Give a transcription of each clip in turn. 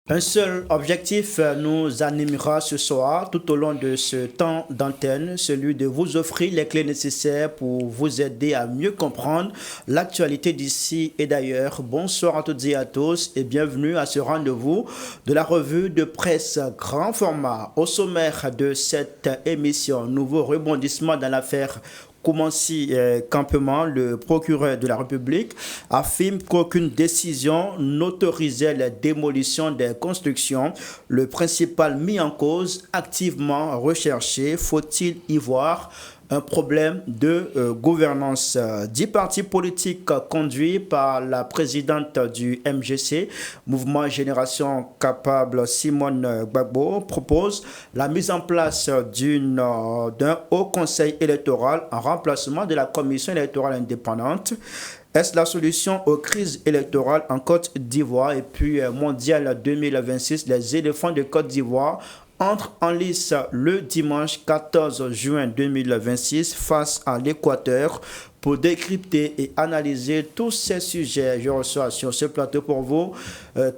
Un seul objectif nous animera ce soir tout au long de ce temps d'antenne, celui de vous offrir les clés nécessaires pour vous aider à mieux comprendre l'actualité d'ici et d'ailleurs. Bonsoir à toutes et à tous et bienvenue à ce rendez-vous de la revue de presse grand format. Au sommaire de cette émission, nouveau rebondissement dans l'affaire Koumansi Campement, le procureur de la République, affirme qu'aucune décision n'autorisait la démolition des constructions. Le principal mis en cause, activement recherché, faut-il y voir un problème de gouvernance? 10 partis politiques conduits par la présidente du MGC, Mouvement Génération Capable, Simone Gbagbo, proposent la mise en place d'un haut conseil électoral en remplacement de la commission électorale indépendante. Est-ce la solution aux crises électorales en Côte d'Ivoire? Et puis, Mondial 2026, les éléphants de Côte d'Ivoire entre en lice le dimanche 14 juin 2026 face à l'Équateur. Pour décrypter et analyser tous ces sujets, je reçois sur ce plateau pour vous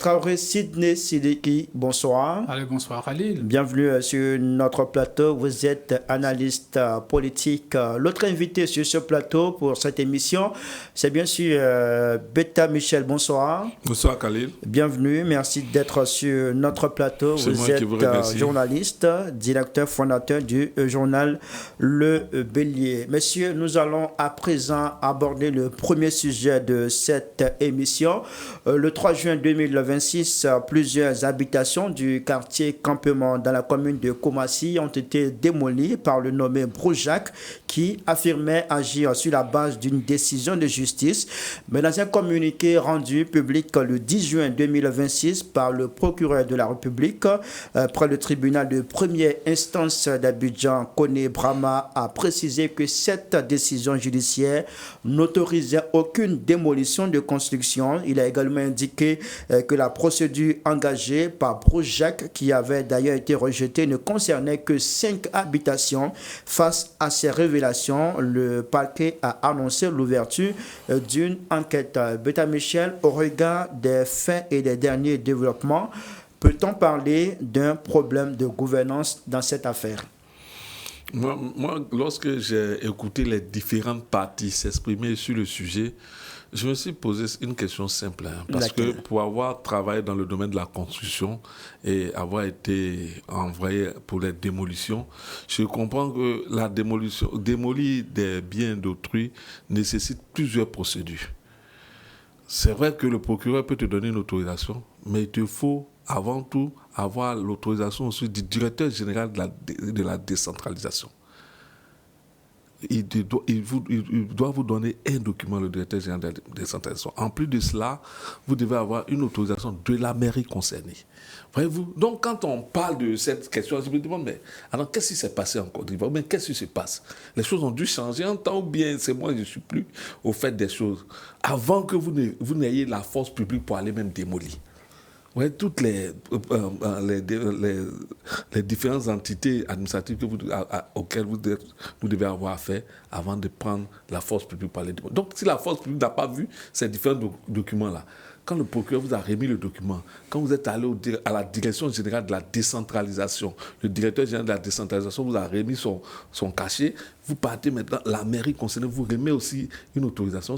Traoré Sidney Sidiki. Bonsoir. Allez, bonsoir Khalil. Bienvenue sur notre plateau. Vous êtes analyste politique. L'autre invité sur ce plateau pour cette émission, c'est bien sûr Beta Michel. Bonsoir. Bonsoir Khalil. Bienvenue. Merci d'être sur notre plateau. Vous êtes journaliste, directeur fondateur du journal Le Bélier. Messieurs, nous allons après aborder le premier sujet de cette émission. Le 3 juin 2026, plusieurs habitations du quartier Campement dans la commune de Koumassi ont été démolies par le nommé Broujac qui affirmait agir sur la base d'une décision de justice. Mais dans un communiqué rendu public le 10 juin 2026 par le procureur de la République près le tribunal de première instance d'Abidjan, Koné Brahma a précisé que cette décision judiciaire n'autorisait aucune démolition de construction. Il a également indiqué que la procédure engagée par Broujac, qui avait d'ailleurs été rejetée, ne concernait que 5 habitations. Face à ces révélations, le parquet a annoncé l'ouverture d'une enquête. Beta Michel, au regard des faits et des derniers développements, peut-on parler d'un problème de gouvernance dans cette affaire? Moi, lorsque j'ai écouté les différentes parties s'exprimer sur le sujet, je me suis posé une question simple. Parce que pour avoir travaillé dans le domaine de la construction et avoir été envoyé pour les démolitions, je comprends que la démolir des biens d'autrui nécessite plusieurs procédures. C'est vrai que le procureur peut te donner une autorisation, mais il te faut avant tout avoir l'autorisation aussi du directeur général de la décentralisation. Il doit vous donner un document, le directeur général de la décentralisation. En plus de cela, vous devez avoir une autorisation de la mairie concernée. Voyez-vous? Donc, quand on parle de cette question, je me demande, mais alors, qu'est-ce qui s'est passé en Côte d'Ivoire? Mais qu'est-ce qui se passe? Les choses ont dû changer en temps ou bien c'est moi, je ne suis plus au fait des choses. Avant que vous n'ayez la force publique pour aller même démolir. Ouais, toutes les différentes entités administratives auxquelles vous devez avoir affaire avant de prendre la force publique par les démons. Donc, si la force publique n'a pas vu ces différents documents-là, quand le procureur vous a remis le document, quand vous êtes allé à la direction générale de la décentralisation, le directeur général de la décentralisation vous a remis son cachet, vous partez maintenant, la mairie concernée vous remet aussi une autorisation.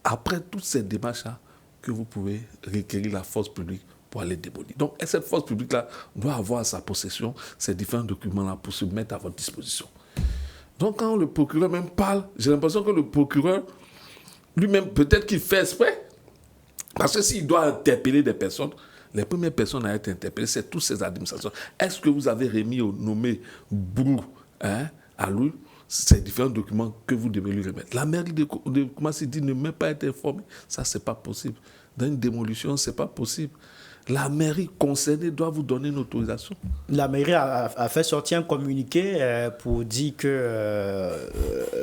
Après toutes ces démarches-là, que vous pouvez requérir la force publique pour aller démolir. Donc, cette force publique-là doit avoir à sa possession ces différents documents-là pour se mettre à votre disposition. Donc, quand le procureur même parle, j'ai l'impression que le procureur, lui-même, peut-être qu'il fait exprès. Parce que s'il doit interpeller des personnes, les premières personnes à être interpellées, c'est toutes ces administrations. Est-ce que vous avez remis au nommé Brou à lui ces différents documents que vous devez lui remettre? La mairie de Koumassi dit ne même pas être informée. Ça, c'est pas possible. Dans une démolition, c'est pas possible. la mairie concernée doit vous donner une autorisation. La mairie a fait sortir un communiqué pour dire que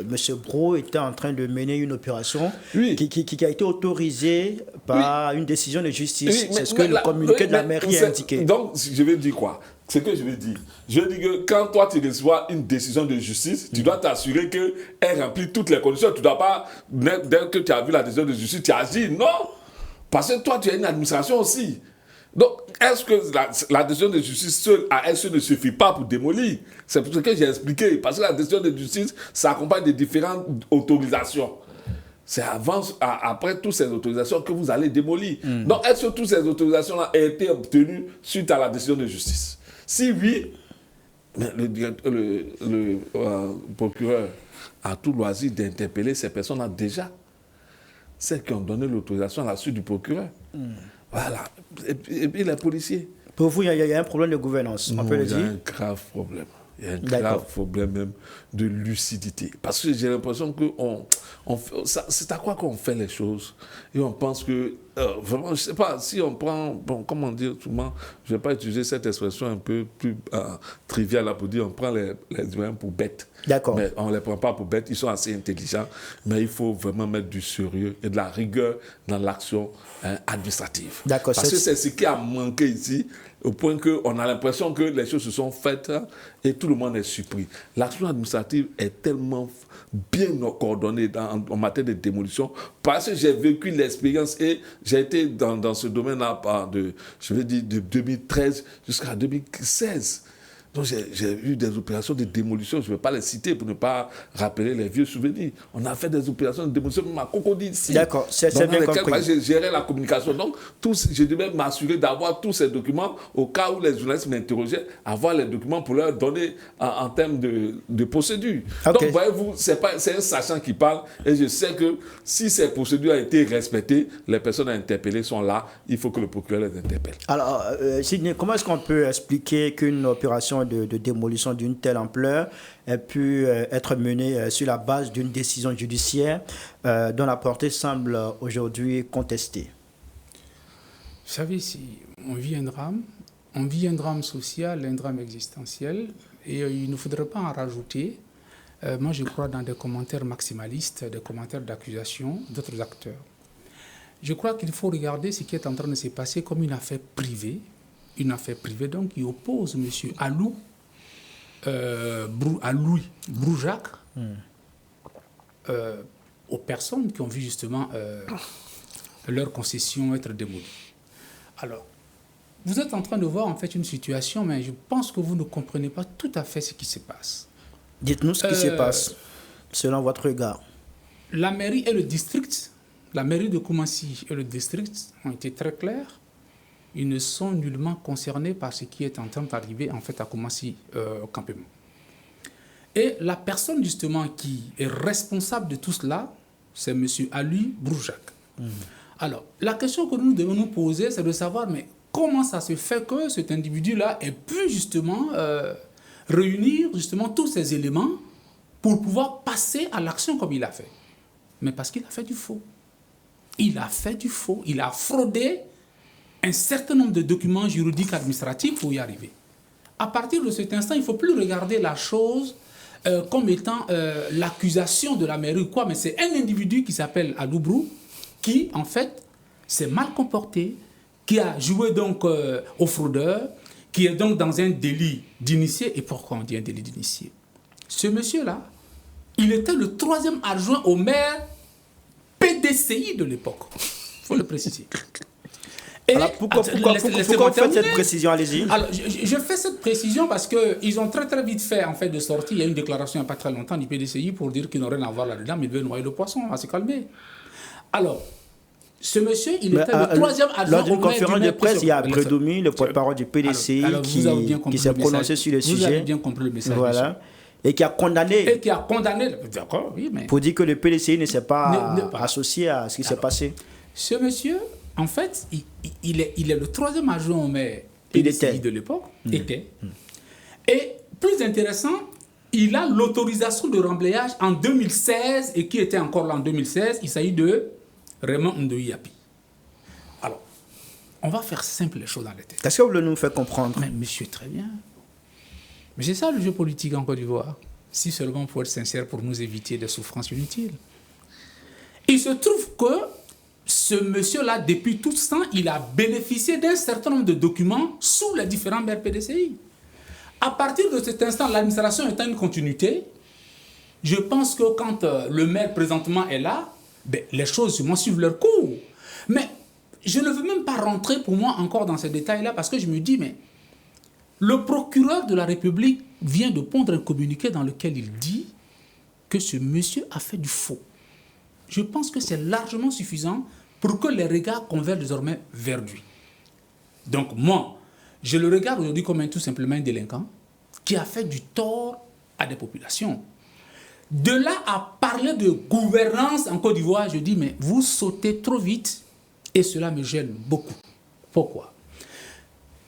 M. Brault était en train de mener une opération qui a été autorisée par une décision de justice. C'est ce que le communiqué de la mairie a indiqué. Donc, je vais dire quoi? Ce que je veux dire. Je veux dire que quand toi tu reçois une décision de justice, tu dois t'assurer qu'elle remplit toutes les conditions. Tu ne dois pas, dès que tu as vu la décision de justice, tu agis. Non! Parce que toi, tu as une administration aussi. Donc, est-ce que la décision de justice seule à elle seule ne suffit pas pour démolir? C'est pour ce que j'ai expliqué. Parce que la décision de justice s'accompagne de différentes autorisations. C'est après toutes ces autorisations que vous allez démolir. Donc, est-ce que toutes ces autorisations-là ont été obtenues suite à la décision de justice? Si oui, le procureur a tout loisir d'interpeller ces personnes-là déjà. Celles qui ont donné l'autorisation à la suite du procureur. Voilà. Et puis les policiers. Pour vous, il y a un problème de gouvernance, on peut le dire? Il y a un grave problème. Il y a un grave problème même de lucidité. Parce que j'ai l'impression que c'est à quoi qu'on fait les choses. Et on pense que, vraiment, je ne sais pas, si on prend, bon, comment dire, souvent, je ne vais pas utiliser cette expression un peu plus triviale là pour dire, on prend les humains pour bêtes. D'accord. Mais on ne les prend pas pour bêtes, ils sont assez intelligents. Mais il faut vraiment mettre du sérieux et de la rigueur dans l'action administrative. D'accord. Parce que c'est ce qui a manqué ici, au point qu'on a l'impression que les choses se sont faites et tout le monde est surpris. L'action administrative est tellement bien coordonnée en matière de démolition parce que j'ai vécu l'expérience et j'ai été dans ce domaine-là de 2013 jusqu'à 2016. Donc j'ai eu des opérations de démolition, je ne vais pas les citer pour ne pas rappeler les vieux souvenirs. On a fait des opérations de démolition, même à Cocody ici. D'accord, c'est bien compris. J'ai géré la communication. Donc, je devais m'assurer d'avoir tous ces documents au cas où les journalistes m'interrogeaient, avoir les documents pour leur donner en termes de procédure. Okay. Donc, voyez-vous, c'est un sachant qui parle et je sais que si ces procédures ont été respectées, les personnes interpellées sont là, il faut que le procureur les interpelle. Alors, Sidney, comment est-ce qu'on peut expliquer qu'une opération de démolition d'une telle ampleur ait pu être menée sur la base d'une décision judiciaire dont la portée semble aujourd'hui contestée? Vous savez, si on vit un drame social, un drame existentiel, et il ne faudrait pas en rajouter. Moi, je crois dans des commentaires maximalistes, des commentaires d'accusation d'autres acteurs. Je crois qu'il faut regarder ce qui est en train de se passer comme une affaire privée donc qui oppose M. Broujac aux personnes qui ont vu justement leur concession être démolie. Alors, vous êtes en train de voir en fait une situation, mais je pense que vous ne comprenez pas tout à fait ce qui se passe. Dites-nous ce qui se passe, selon votre regard. La mairie et le district, la mairie de Koumassi et le district ont été très clairs. Ils ne sont nullement concernés par ce qui est en train d'arriver en fait à Koumassi au campement. Et la personne justement qui est responsable de tout cela, c'est M. Ali Broujac. Alors, la question que nous devons nous poser, c'est de savoir mais comment ça se fait que cet individu-là ait pu justement réunir justement tous ces éléments pour pouvoir passer à l'action comme il a fait. Mais parce qu'il a fait du faux. Il a fait du faux. Il a fraudé un certain nombre de documents juridiques administratifs pour y arriver. À partir de cet instant, il ne faut plus regarder la chose comme étant l'accusation de la mairie ou quoi, mais c'est un individu qui s'appelle Aloubrou qui, en fait, s'est mal comporté, qui a joué donc au fraudeur, qui est donc dans un délit d'initié. Et pourquoi on dit un délit d'initié? Ce monsieur-là, il était le 3e adjoint au maire PDCI de l'époque. Il faut le préciser. Et alors pourquoi vous faites cette précision? Allez-y. Alors, je fais cette précision parce qu'ils ont très très vite fait en fait de sortir. Il y a une déclaration il n'y a pas très longtemps du PDCI pour dire qu'ils n'ont rien à voir là-dedans, mais ils veulent noyer le poisson, on va se calmer. Alors, ce monsieur, il était le 3e adjoint. Lors d'une conférence de presse, il y a Brédoumi, le porte-parole du PDCI, qui s'est prononcé sur le sujet. Vous avez bien compris le message. Voilà. Et qui a condamné. D'accord, oui, mais. Pour dire que le PDCI ne s'est pas associé à ce qui s'est passé. Ce monsieur, en fait, il est le 3e adjoint au maire PDCI de l'époque. Et plus intéressant, il a l'autorisation de remblayage en 2016 et qui était encore là en 2016. Il s'agit de Raymond Ndoyapi. Alors, on va faire simple les choses dans les têtes. Qu'est-ce que vous voulez nous faire comprendre? Mais monsieur, très bien. Mais c'est ça le jeu politique en Côte d'Ivoire. Si seulement pour être sincère, pour nous éviter des souffrances inutiles. Il se trouve que ce monsieur-là, depuis tout ce temps, il a bénéficié d'un certain nombre de documents sous les différents maires PDCI. À partir de cet instant, l'administration étant une continuité, je pense que quand le maire présentement est là, ben, les choses sûrement suivent leur cours. Mais je ne veux même pas rentrer pour moi encore dans ces détails-là parce que je me dis, mais le procureur de la République vient de pondre un communiqué dans lequel il dit que ce monsieur a fait du faux. Je pense que c'est largement suffisant pour que les regards convergent désormais vers lui. Donc moi, je le regarde aujourd'hui comme tout simplement un délinquant qui a fait du tort à des populations. De là à parler de gouvernance en Côte d'Ivoire, je dis, mais vous sautez trop vite et cela me gêne beaucoup. Pourquoi?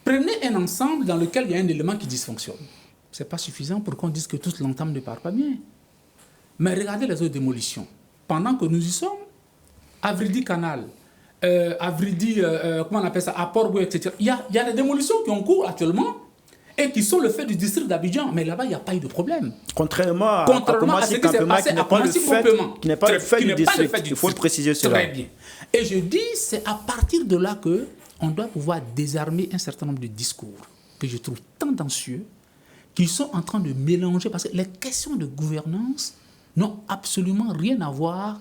Prenez un ensemble dans lequel il y a un élément qui dysfonctionne. Ce n'est pas suffisant pour qu'on dise que toute l'entame ne part pas bien. Mais regardez les autres démolitions. Pendant que nous y sommes, Avridi Canal, Avridi, comment on appelle ça, à Port-Boué, etc. Il y a des démolitions qui ont cours actuellement et qui sont le fait du district d'Abidjan. Mais là-bas, il n'y a pas eu de problème. Contrairement à ce qui s'est passé à Koumassi-Campement, qui n'est pas le fait du district. Il faut le préciser cela. Très bien. Et je dis, c'est à partir de là qu'on doit pouvoir désarmer un certain nombre de discours que je trouve tendancieux, qui sont en train de mélanger, parce que les questions de gouvernance n'ont absolument rien à voir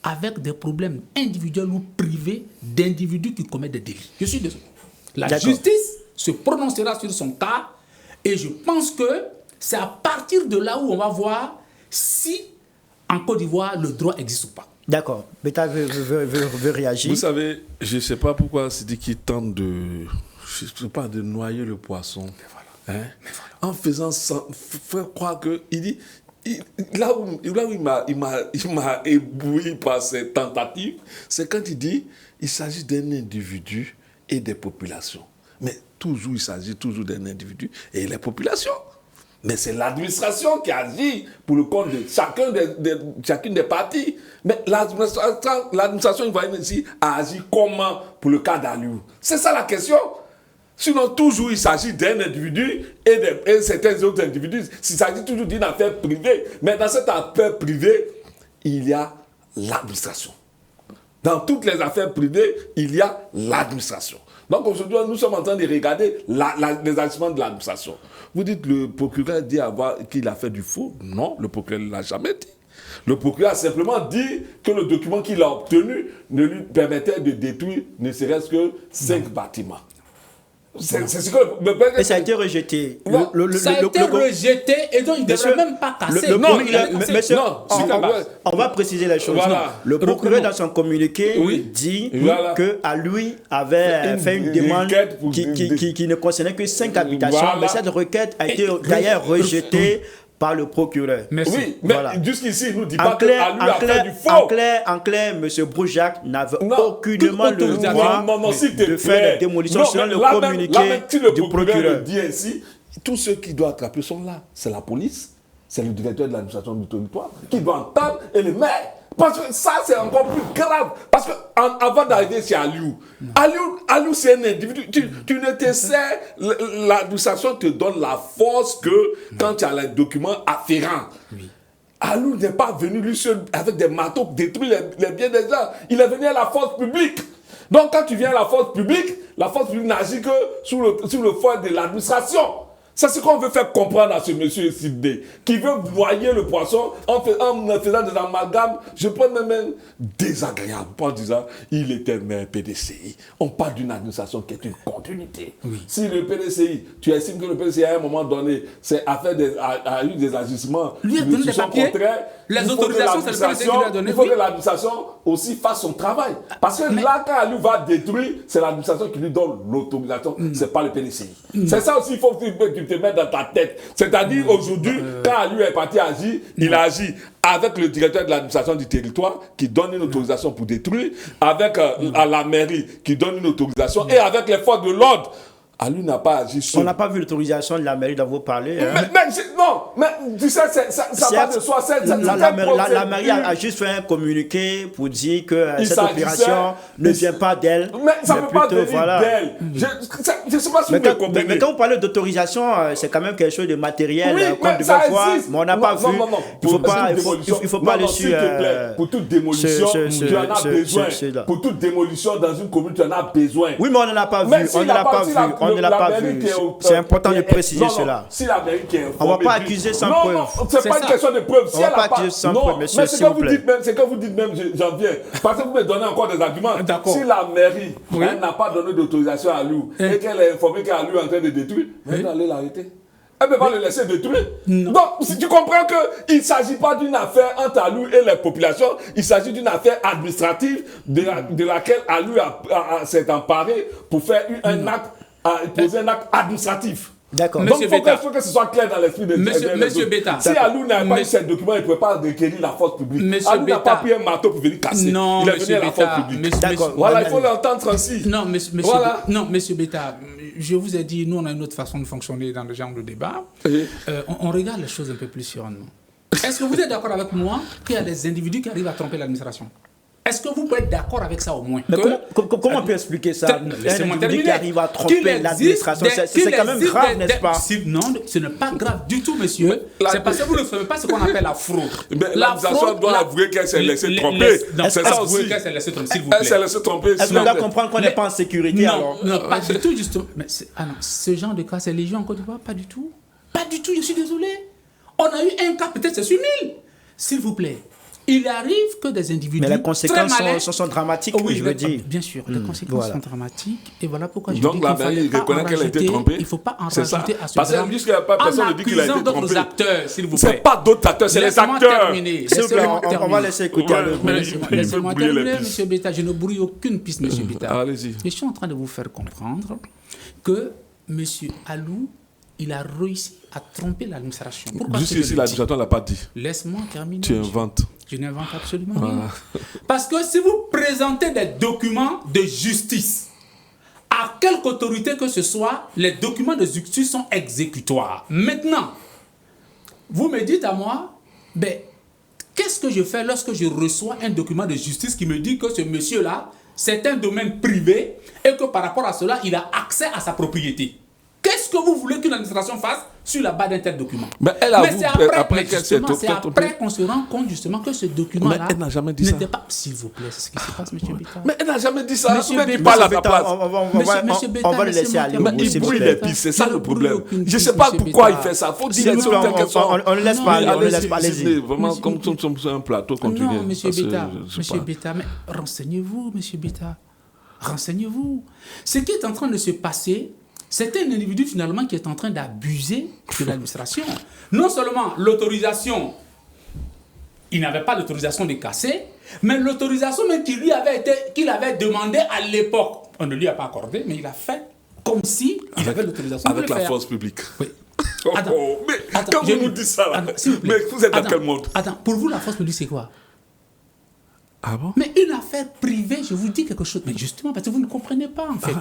avec des problèmes individuels ou privés d'individus qui commettent des délits. Je suis désolé. La justice se prononcera sur son cas et je pense que c'est à partir de là où on va voir si en Côte d'Ivoire le droit existe ou pas. D'accord. Beta veut réagir. Vous savez, je ne sais pas pourquoi Sidiki tente de noyer le poisson. Mais voilà. Hein? Mais voilà. En faisant faire croire qu'il dit... Là où il m'a ébloui par ses tentatives, c'est quand il dit il s'agit d'un individu et des populations. Mais toujours, il s'agit toujours d'un individu et les populations. Mais c'est l'administration qui agit pour le compte de chacune des parties. Mais l'administration ivoirienne ici a agi comment pour le cas d'Aliou? C'est ça la question. Sinon, toujours, il s'agit d'un individu et certains autres individus. Il s'agit toujours d'une affaire privée. Mais dans cette affaire privée, il y a l'administration. Dans toutes les affaires privées, il y a l'administration. Donc aujourd'hui, nous sommes en train de regarder les agissements de l'administration. Vous dites le procureur dit qu'il a fait du faux. Non, le procureur ne l'a jamais dit. Le procureur a simplement dit que le document qu'il a obtenu ne lui permettait de détruire ne serait-ce que 5 bâtiments. C'est ce que et ça a été rejeté. Ça a été rejeté et donc il ne devrait même pas casser. On va préciser les choses. Voilà. Le procureur dans son communiqué dit que à lui avait fait une demande qui ne concernait que 5 habitations, mais cette requête a été d'ailleurs rejetée par le procureur. Merci. Oui, mais jusqu'ici, il ne nous dit pas qu'Alu a fait du faux. En clair, M. Broujac n'avait aucunement le droit de faire des démolitions selon le communiqué du procureur. Le dit ainsi, tous ceux qui doivent attraper sont là. C'est la police, c'est le directeur de l'administration du territoire qui doit entendre et le maire. Parce que ça, c'est encore plus grave. Parce qu'avant d'arriver chez Aliou, c'est un individu. Tu ne te sais, l'administration te donne la force que quand tu as les documents afférents. Oui. Aliou n'est pas venu lui seul avec des marteaux détruire les biens des gens. Il est venu à la force publique. Donc quand tu viens à la force publique n'agit que sous le fond de l'administration. C'est ce qu'on veut faire comprendre à ce monsieur Sidney, qui veut noyer le poisson en faisant des amalgames, je peux même désagréable, en disant il était maire PDCI. On parle d'une administration qui est une continuité. Oui. Si le PDCI, tu estimes que le PDCI à un moment donné, a eu des agissements qui sont contraires, les autorisations, c'est le PDCI qui lui a donné. Il faut que l'administration aussi fasse son travail. Parce que là, quand Aliou va détruire, c'est l'administration qui lui donne l'autorisation, c'est pas le PDCI. C'est ça aussi, il faut que tu te mettes dans ta tête. C'est-à-dire, aujourd'hui, quand Aliou est parti agir, il a agi avec le directeur de l'administration du territoire qui donne une autorisation pour détruire, avec à la mairie qui donne une autorisation, et avec les forces de l'ordre. Alou n'a pas agi seul. On n'a pas vu l'autorisation de la mairie dont vous parlez. Hein. Mais tu sais, ça va de soi. La mairie a juste fait un communiqué pour dire que cette opération ne vient pas d'elle. Mais ça ne peut pas venir d'elle. Je ne sais pas si vous comprenez. Mais quand vous parlez d'autorisation, c'est quand même quelque chose de matériel qu'on devait voir, mais on n'a pas vu. Il ne faut pas aller sur... Pour toute démolition, tu en as besoin. Pour toute démolition dans une commune, tu en as besoin. Oui, mais on ne l'a pas vu. On ne l'a pas vu. C'est important de préciser cela. Si la mairie qui est informée... On ne va pas accuser sans preuve. Non, ce n'est pas une question de preuve. On ne va pas accuser sans preuve, monsieur, s'il vous plaît. Mais c'est que vous dites même, j'en viens. Parce que vous me donnez encore des arguments. Si la mairie n'a pas donné d'autorisation à Alou et qu'elle est informée qu'Alou est en train de détruire, elle allait l'arrêter. Elle ne peut pas le laisser détruire. Non. Donc, si tu comprends qu'il ne s'agit pas d'une affaire entre Alou et les populations, il s'agit d'une affaire administrative de laquelle Alou s'est emparé pour faire un acte, poser un acte administratif. D'accord. Donc, il faut que ce soit clair dans l'esprit de Monsieur Beta. Si Alou n'a pas eu ces documents, il ne peut pas requérir la force publique. Alou n'a pas pris un marteau pour venir casser. Non, il est venu à la force publique. D'accord. Voilà, il faut l'entendre ainsi. Non, monsieur Beta, je vous ai dit, nous, on a une autre façon de fonctionner dans le genre de débat. On regarde les choses un peu plus sereinement. Est-ce que vous êtes d'accord avec moi qu'il y a des individus qui arrivent à tromper l'administration? Est-ce que vous pouvez être d'accord avec ça au moins? Mais comment on peut expliquer ça? Un individu qui arrive à tromper l'administration, c'est quand même grave, n'est-ce pas? Non, ce n'est pas grave du tout, monsieur. C'est parce que vous ne savez pas ce qu'on appelle la fraude. L'administration doit avouer qu'elle s'est laissée tromper. C'est ça aussi. Qu'elle s'est laissée tromper, s'il vous plaît. Elle s'est laissée tromper. Est-ce qu'on doit comprendre qu'on n'est pas en sécurité alors? Non, pas du tout, justement. Mais ce genre de cas, c'est légion en Côte d'Ivoire? Pas du tout. Pas du tout, je suis désolé. On a eu un cas, peut-être c'est sur 1000. S'il vous plaît. Il arrive que des individus. Mais les conséquences sont dramatiques, oui, je veux dire. Bien sûr, les conséquences sont dramatiques. Et voilà pourquoi je dis donc la mairie reconnaît qu'elle a été trompée. Il ne faut pas en rajouter à ce parce drame. Parce que personne ne dit qu'il a été trompé. D'autres acteurs, s'il vous plaît. C'est pas d'autres acteurs, c'est les acteurs. S'il vous plaît, on va laisser écouter. Laissez-moi terminer, M. Beta. Je ne brouille aucune piste, M. Beta. Allez-y. Je suis en train de vous faire comprendre que M. Alou, il a réussi à tromper l'administration. Pourquoi? Jusqu'ici, l'administration ne l'a pas dit. Laisse-moi terminer. Tu inventes. Je n'invente absolument rien. Parce que si vous présentez des documents de justice, à quelque autorité que ce soit, les documents de justice sont exécutoires. Maintenant, vous me dites à moi, ben, qu'est-ce que je fais lorsque je reçois un document de justice qui me dit que ce monsieur-là, c'est un domaine privé et que par rapport à cela, il a accès à sa propriété? Qu'est-ce que vous voulez qu'une administration fasse sur la base d'un tel document? Mais c'est après qu'on se rend compte justement que ce document-là elle n'a jamais dit ça. N'était pas... S'il vous plaît, c'est ce qui se passe, M. Beta. Mais elle n'a jamais dit ça. Monsieur tu parles à ta place. On va le laisser aller. Il brûle les pistes, c'est ça le problème. Je ne sais pas pourquoi il fait ça. Il faut dire on le laisse parler. On le laisse parler. Vraiment, comme nous sommes sur un plateau, continuez. Non, M. Beta, mais renseignez-vous, M. Beta. Renseignez-vous. Ce qui est en train de se passer, c'est un individu finalement qui est en train d'abuser de l'administration. Non seulement l'autorisation, il n'avait pas l'autorisation de casser, mais l'autorisation même qu'il avait demandé à l'époque, on ne lui a pas accordé, mais il a fait comme si il avait l'autorisation de le faire. Avec la force publique. Oui. Mais quand vous nous dites ça, là, mais vous êtes dans quel monde? Attends, pour vous, la force publique, c'est quoi? Ah bon? Mais une affaire privée, je vous dis quelque chose. Mais justement, parce que vous ne comprenez pas, en fait.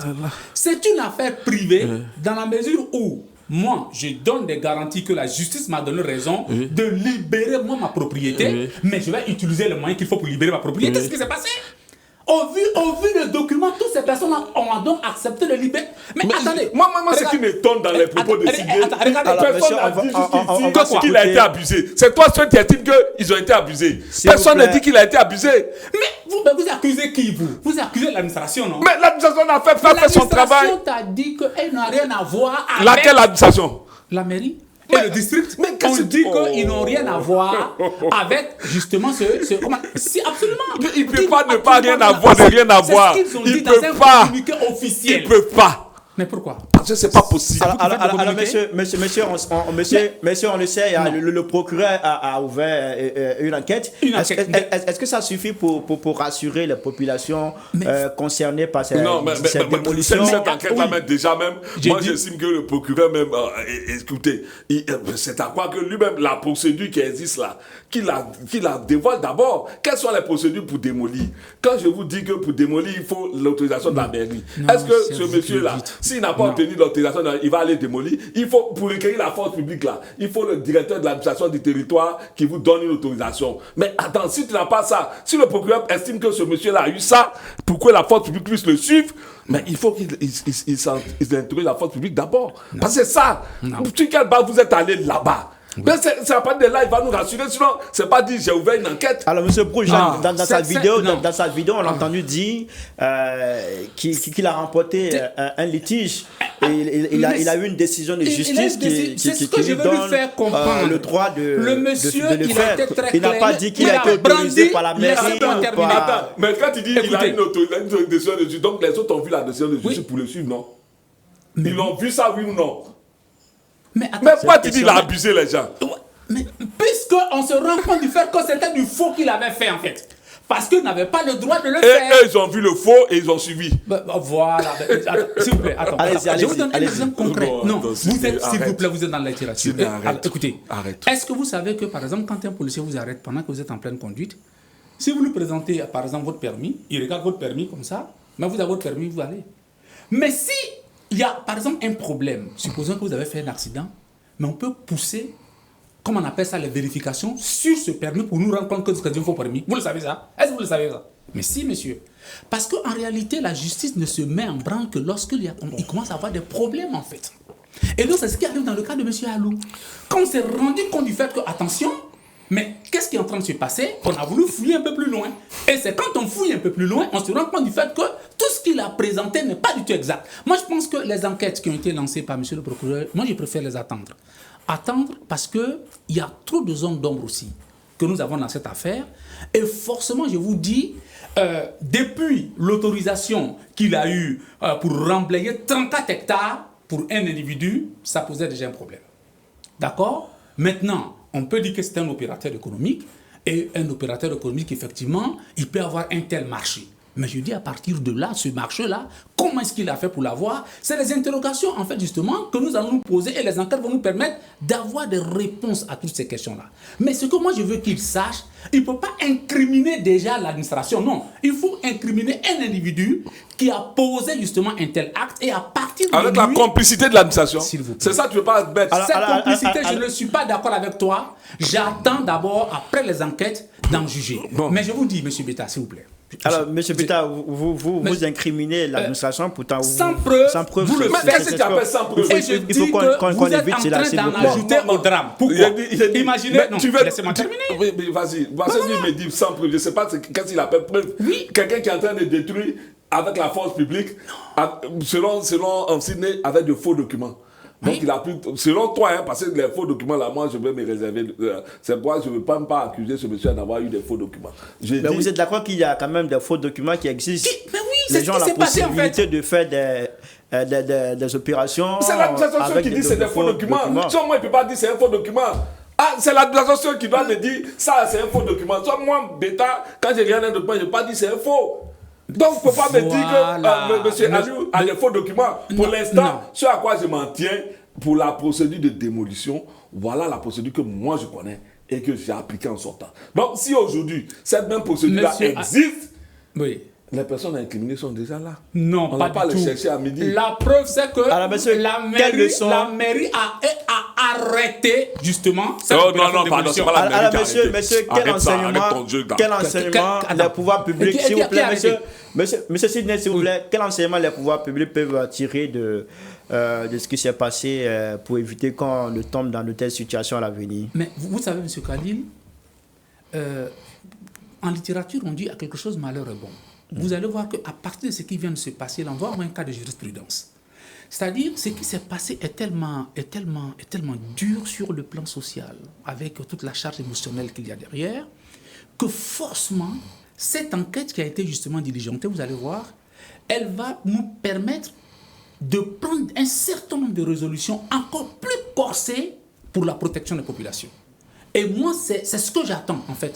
C'est une affaire privée dans la mesure où moi, je donne des garanties que la justice m'a donné raison de libérer moi ma propriété, mais je vais utiliser les moyens qu'il faut pour libérer ma propriété. Qu'est-ce qui s'est passé? Au vu des documents, toutes ces personnes-là ont donc accepté de libérer. Mais attendez. Moi, ce qui m'étonne dans les propos de Sidney, personne n'a dit jusqu'ici qu'il a été abusé. C'est toi seul qui estime qu'ils ont été abusés. Personne n'a dit qu'il a été abusé. Mais vous accusez qui, vous? Vous accusez l'administration, non? Mais l'administration a fait son travail. L'administration t'a dit qu'elle n'a rien à voir avec... Laquelle administration? La mairie et le district. On dit qu'ils n'ont rien à voir avec justement ce si absolument. Ils ne peuvent pas ne pas rien avoir, de rien avoir. C'est ce qu'ils ont dit dans un communiqué officiel. Ils ne peuvent pas. Mais pourquoi? Parce que c'est pas possible. Alors, monsieur, on le sait, le procureur a ouvert une enquête. Est-ce que ça suffit pour rassurer les populations concernées par cette démolition? Cette enquête-là, déjà même, moi j'estime que le procureur même, écoutez, c'est à quoi que lui-même, la procédure qui existe là, qu'il la dévoile d'abord. Quelles sont les procédures pour démolir? Quand je vous dis que pour démolir, il faut l'autorisation de la mairie. Est-ce que ce monsieur-là, S'il n'a pas obtenu l'autorisation, il va aller démolir. Il faut, pour recueillir la force publique, là, il faut le directeur de l'administration du territoire qui vous donne une autorisation. Mais attends, si tu n'as pas ça, si le procureur estime que ce monsieur-là a eu ça, pour que la force publique puisse le suivre, mais il faut qu'il introduise la force publique d'abord. Parce que c'est ça. Sur quelle base vous êtes allé là-bas? Mais c'est à partir de là, il va nous rassurer. Sinon, c'est pas dit j'ai ouvert une enquête. Alors, M. Prouge, dans sa vidéo, on l'a entendu dire qu'il a remporté un litige. Et il a eu une décision de justice qui lui donne le droit de le faire. Il n'a pas dit qu'il a été autorisé par la mairie. Attends, mais quand il dit qu'il a une décision de justice, donc les autres ont vu la décision de justice pour le suivre, non? Ils l'ont vu ça, oui ou non? Mais pourquoi tu dis qu'il a abusé les gens? Mais puisqu'on se rend compte du fait que c'était du faux qu'il avait fait en fait. Parce qu'ils n'avaient pas le droit de le faire. Et eux, ils ont vu le faux et ils ont suivi. Voilà. S'il vous plaît, je vous donne un exemple concret. Non, vous êtes, s'il vous plaît, vous êtes dans la littérature. Écoutez, est-ce que vous savez que, par exemple, quand un policier vous arrête pendant que vous êtes en pleine conduite, si vous lui présentez, par exemple, votre permis, il regarde votre permis comme ça, mais vous avez votre permis, vous allez. Mais si il y a, par exemple, un problème, supposons que vous avez fait un accident, mais on peut pousser, comme on appelle ça, les vérifications sur ce permis pour nous rendre compte que c'est un faux permis. Vous le savez ça? Est-ce que vous le savez ça? Mais si, monsieur. Parce qu'en réalité, la justice ne se met en branle que lorsqu'il commence à avoir des problèmes, en fait. Et donc, c'est ce qui arrive dans le cas de M. Alou. Quand on s'est rendu compte du fait que, attention, mais qu'est-ce qui est en train de se passer? On a voulu fouiller un peu plus loin. Et c'est quand on fouille un peu plus loin, on se rend compte du fait que tout ce qu'il a présenté n'est pas du tout exact. Moi, je pense que les enquêtes qui ont été lancées par M. le procureur, moi, je préfère les attendre. Attendre parce qu'il y a trop de zones d'ombre aussi que nous avons dans cette affaire. Et forcément, je vous dis, depuis l'autorisation qu'il a eue pour remblayer 34 hectares pour un individu, ça posait déjà un problème. D'accord? Maintenant, on peut dire que c'est un opérateur économique, et un opérateur économique, effectivement, il peut avoir un tel marché. Mais je dis à partir de là, ce marché-là, comment est-ce qu'il a fait pour l'avoir? C'est les interrogations, en fait, justement, que nous allons nous poser et les enquêtes vont nous permettre d'avoir des réponses à toutes ces questions-là. Mais ce que moi je veux qu'il sache, il ne peut pas incriminer déjà l'administration, non. Il faut incriminer un individu qui a posé justement un tel acte et à partir de avec la complicité de l'administration. C'est ça, tu ne veux pas mettre. Cette complicité, je ne suis pas d'accord avec toi. J'attends d'abord, après les enquêtes, d'en juger. Bon. Mais je vous dis, M. Beta, s'il vous plaît. Alors, M. Beta, vous incriminez l'administration, pourtant sans preuve. Vous le faites. Qu'est-ce que tu appelles sans preuve? Il faut qu'on évite cela, s'il vous plaît. Ajouter au drame. Pourquoi? Imaginez. Non, laissez-moi terminer. Oui, vas-y. Il me dit sans preuve. Je ne sais pas qu'est-ce qu'il appelle preuve. Oui. Quelqu'un qui est en train de détruire avec la force publique, selon Sidney, avec de faux documents. Donc, il a pris, selon toi, parce que les faux documents, là, moi, je vais me réserver. C'est pourquoi je ne veux pas accuser ce monsieur d'avoir eu des faux documents. Mais vous êtes d'accord qu'il y a quand même des faux documents qui existent? Mais oui, c'est ce qui s'est passé, en fait. Les gens ont la possibilité de faire des opérations. C'est l'administration qui dit que c'est des faux documents. Soit moi, il ne peut pas dire que c'est un faux document. Ah, c'est l'administration qui doit me dire ça, c'est un faux document. Soit moi, Beta, quand j'ai regardé un document, je ne peux pas dire que c'est un faux. Donc, il ne faut pas me dire que M. Aliou a des faux documents. Pour l'instant, ce à quoi je m'en tiens pour la procédure de démolition, voilà la procédure que moi je connais et que j'ai appliquée en sortant. Donc, si aujourd'hui, cette même procédure-là existe, les personnes incriminées sont déjà là. Non, on ne va pas les chercher à midi. La preuve, c'est que la mairie a arrêté justement cette non, pardon, c'est pas la mairie. Monsieur, quel enseignement les pouvoirs publics, s'il vous plaît, monsieur Sidney, s'il vous plaît, quel enseignement les pouvoirs publics peuvent tirer de ce qui s'est passé pour éviter qu'on ne tombe dans de telles situations à l'avenir? Mais vous savez, monsieur Khalil, en littérature, on dit à quelque chose malheur est bon. Vous allez voir qu'à partir de ce qui vient de se passer, là, on va avoir un cas de jurisprudence. C'est-à-dire, ce qui s'est passé est tellement dur sur le plan social, avec toute la charge émotionnelle qu'il y a derrière, que forcément, cette enquête qui a été justement diligentée, vous allez voir, elle va nous permettre de prendre un certain nombre de résolutions encore plus corsées pour la protection des populations. Et moi, c'est ce que j'attends, en fait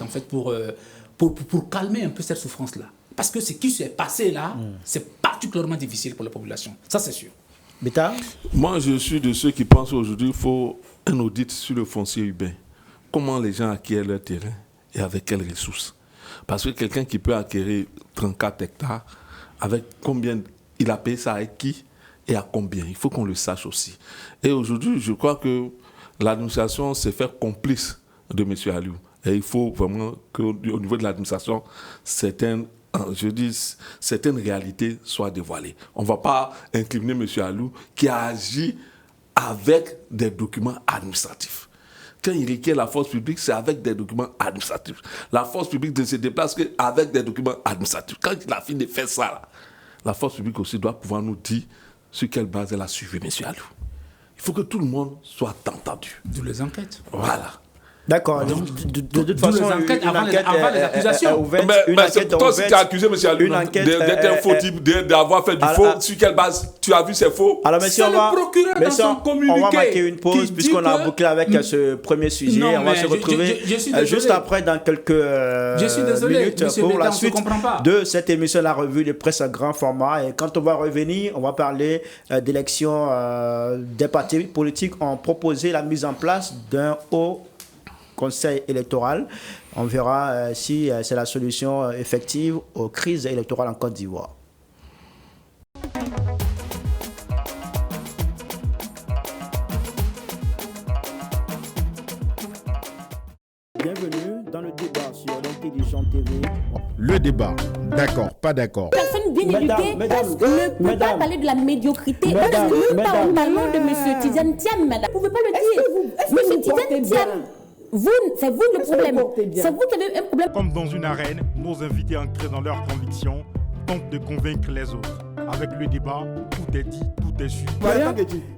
pour calmer un peu cette souffrance-là. Parce que ce qui s'est passé là, c'est particulièrement difficile pour la population. Ça, c'est sûr. Beta? Moi, je suis de ceux qui pensent aujourd'hui qu'il faut un audit sur le foncier urbain. Comment les gens acquièrent leur terrain et avec quelles ressources? Parce que quelqu'un qui peut acquérir 34 hectares, avec combien il a payé ça avec qui? et à combien. Il faut qu'on le sache aussi. Et aujourd'hui, je crois que l'administration s'est fait complice de M. Aliou. Et il faut vraiment qu'au niveau de l'administration, certaines réalités soient dévoilées. On ne va pas incriminer M. Aliou qui a agi avec des documents administratifs. Quand il requiert la force publique, c'est avec des documents administratifs. La force publique ne se déplace qu'avec des documents administratifs. Quand il a fini de faire ça, là, la force publique aussi doit pouvoir nous dire sur quelle base elle a suivi M. Aliou. Il faut que tout le monde soit entendu. D'où les enquêtes. Voilà. D'accord. De toute façon, une enquête avant les accusations. Mais toi, si tu as accusé M. Aliou d'être un faux type, d'avoir fait du faux, sur quelle base tu as vu c'est faux? Alors, monsieur, on va marquer une pause puisqu'on a bouclé avec ce premier sujet. On va se retrouver juste après dans quelques minutes pour la suite de cette émission, la revue de presse à grand format. Et quand on va revenir, on va parler d'élections. Des partis politiques ont proposé la mise en place d'un haut conseil électoral. On verra si c'est la solution effective aux crises électorales en Côte d'Ivoire. Bienvenue dans le débat sur l'Intelligent TV. Le débat, d'accord, pas d'accord. Personne bien éduquée ne peut pas parler de la médiocrité. Parce que nous parlons de M. Tidiane Thiam, madame. Vous ne pouvez pas le dire. M. Tidiane Thiam, c'est vous le problème. C'est vous qui avez un problème. Comme dans une arène, nos invités ancrés dans leurs convictions tentent de convaincre les autres. Avec le débat, tout est dit, tout est su.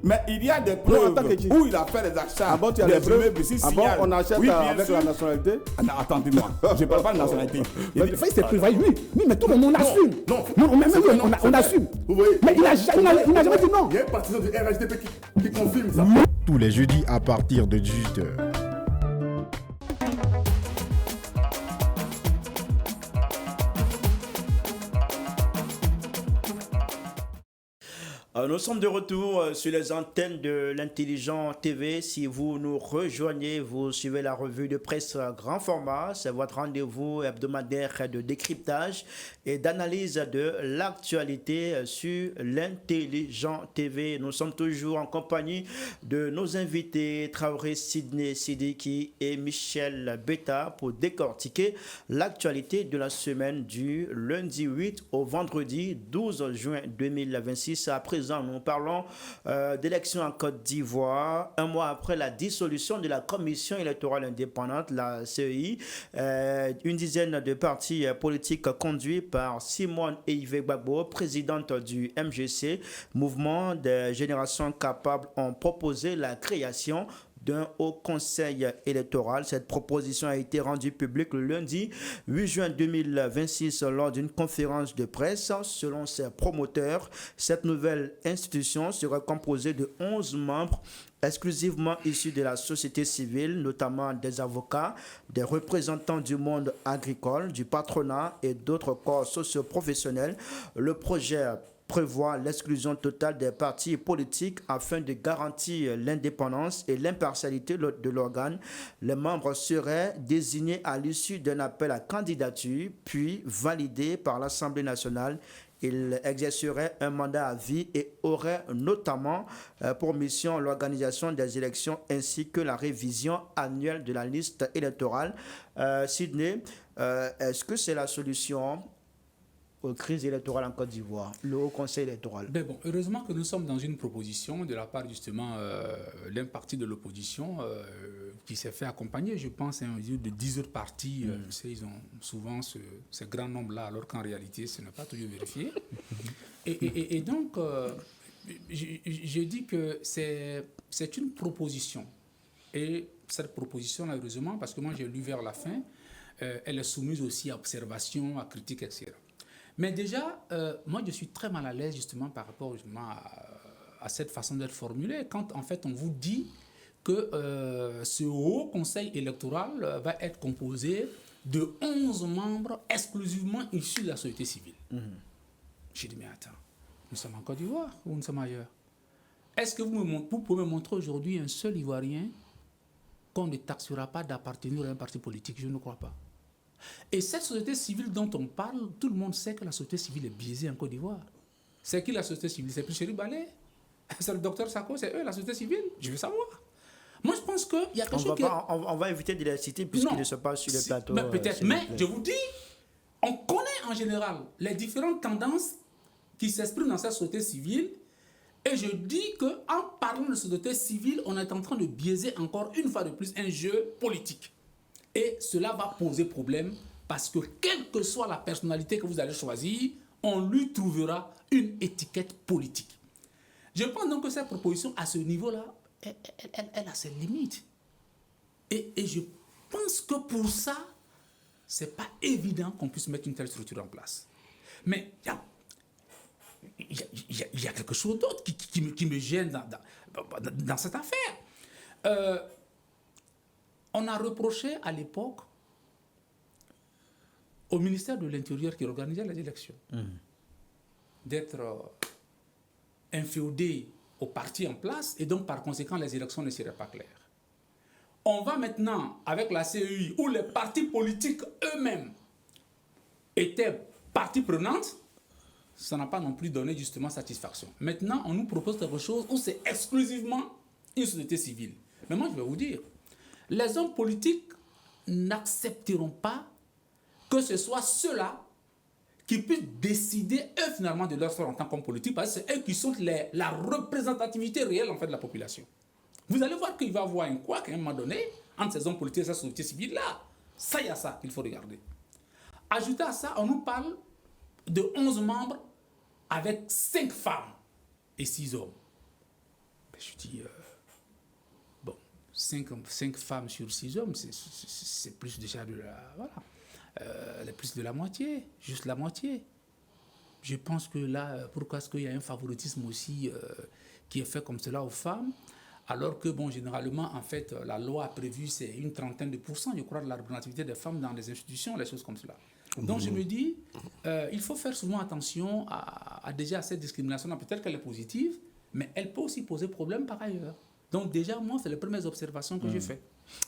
Mais il y a des preuves où il a fait des achats. Des preuves, on achète oui, avec la nationalité. Attendez-moi, je ne parle pas de nationalité. Le fait, c'est privé, oui, mais tout le monde assume. On assume. Mais il n'a jamais dit non. Il y a un partisan du RHDP qui confirme ça. Tous les jeudis à partir de 18h. Nous sommes de retour sur les antennes de l'Intelligent TV. Si vous nous rejoignez, vous suivez la revue de presse grand format. C'est votre rendez-vous hebdomadaire de décryptage et d'analyse de l'actualité sur l'Intelligent TV. Nous sommes toujours en compagnie de nos invités Traoré Sidney Sidiki et Michel Beta pour décortiquer l'actualité de la semaine du lundi 8 au vendredi 12 juin 2026. À présent, nous parlons d'élections en Côte d'Ivoire. Un mois après la dissolution de la Commission électorale indépendante, la CEI, une dizaine de partis politiques conduits par Simone Eyive Gbagbo, présidente du MGC, Mouvement des générations capables, ont proposé la création d'un haut conseil électoral. Cette proposition a été rendue publique le lundi 8 juin 2026 lors d'une conférence de presse. Selon ses promoteurs, cette nouvelle institution sera composée de 11 membres exclusivement issus de la société civile, notamment des avocats, des représentants du monde agricole, du patronat et d'autres corps socio-professionnels. Le projet prévoit l'exclusion totale des partis politiques afin de garantir l'indépendance et l'impartialité de l'organe. Les membres seraient désignés à l'issue d'un appel à candidature, puis validés par l'Assemblée nationale. Ils exerceraient un mandat à vie et auraient notamment pour mission l'organisation des élections ainsi que la révision annuelle de la liste électorale. Sidney, est-ce que c'est la solution aux crises électorales en Côte d'Ivoire, le Haut Conseil électoral? Ben bon, heureusement que nous sommes dans une proposition de la part justement d'un parti de l'opposition qui s'est fait accompagner, je pense, de 10 autres partis. Ils ont souvent ce grand nombre-là, alors qu'en réalité, ce n'est pas toujours vérifié. Et donc, je dis que c'est une proposition. Et cette proposition-là, heureusement, parce que moi j'ai lu vers la fin, elle est soumise aussi à observation, à critique, etc. Mais déjà, moi, je suis très mal à l'aise justement par rapport justement à cette façon d'être formulée, quand en fait on vous dit que ce haut conseil électoral va être composé de 11 membres exclusivement issus de la société civile. J'ai dit, mais attends, nous sommes en Côte d'Ivoire ou nous sommes ailleurs? Est-ce que vous pouvez me montrer aujourd'hui un seul Ivoirien qu'on ne taxera pas d'appartenir à un parti politique? Je ne crois pas. Et cette société civile dont on parle, tout le monde sait que la société civile est biaisée en Côte d'Ivoire. C'est qui la société civile? C'est plus Chérif Balé? C'est le docteur Sako? C'est eux, la société civile? Je veux savoir. Moi, je pense qu'il y a quelque chose qui... On va éviter de les citer puisqu'ils ne sont pas sur les plateaux. Peut-être, mais je vous dis, on connaît en général les différentes tendances qui s'expriment dans cette société civile. Et je dis qu'en parlant de société civile, on est en train de biaiser encore une fois de plus un jeu politique. Et cela va poser problème parce que quelle que soit la personnalité que vous allez choisir, on lui trouvera une étiquette politique. Je pense donc que cette proposition, à ce niveau-là, elle a ses limites. Et je pense que pour ça, ce n'est pas évident qu'on puisse mettre une telle structure en place. Mais il y a quelque chose d'autre qui me gêne dans cette affaire. On a reproché à l'époque au ministère de l'Intérieur qui organisait les élections d'être inféodé au parti en place et donc par conséquent les élections ne seraient pas claires. On va maintenant avec la CEI où les partis politiques eux-mêmes étaient partie prenante, ça n'a pas non plus donné justement satisfaction. Maintenant, on nous propose quelque chose où c'est exclusivement une société civile. Mais moi, je vais vous dire, les hommes politiques n'accepteront pas que ce soit ceux-là qui puissent décider, eux, finalement, de leur sort en tant qu'hommes politiques, parce que c'est eux qui sont la représentativité réelle, en fait, de la population. Vous allez voir qu'il va y avoir un couac, à un moment donné, entre ces hommes politiques et cette société civile-là. Ça, il y a ça qu'il faut regarder. Ajouté à ça, on nous parle de 11 membres avec 5 femmes et 6 hommes. Ben, je dis, 5 femmes sur 6 hommes, c'est plus déjà de la... Voilà. Plus de la moitié, juste la moitié. Je pense que là, pourquoi est-ce qu'il y a un favoritisme aussi qui est fait comme cela aux femmes, alors que, bon, généralement, en fait, la loi a prévu, c'est une trentaine de pourcents, je crois, de la représentativité des femmes dans les institutions, les choses comme cela. Donc, je me dis, il faut faire souvent attention à déjà cette discrimination. Peut-être qu'elle est positive, mais elle peut aussi poser problème par ailleurs. Donc, déjà, moi, c'est les premières observations que j'ai faites.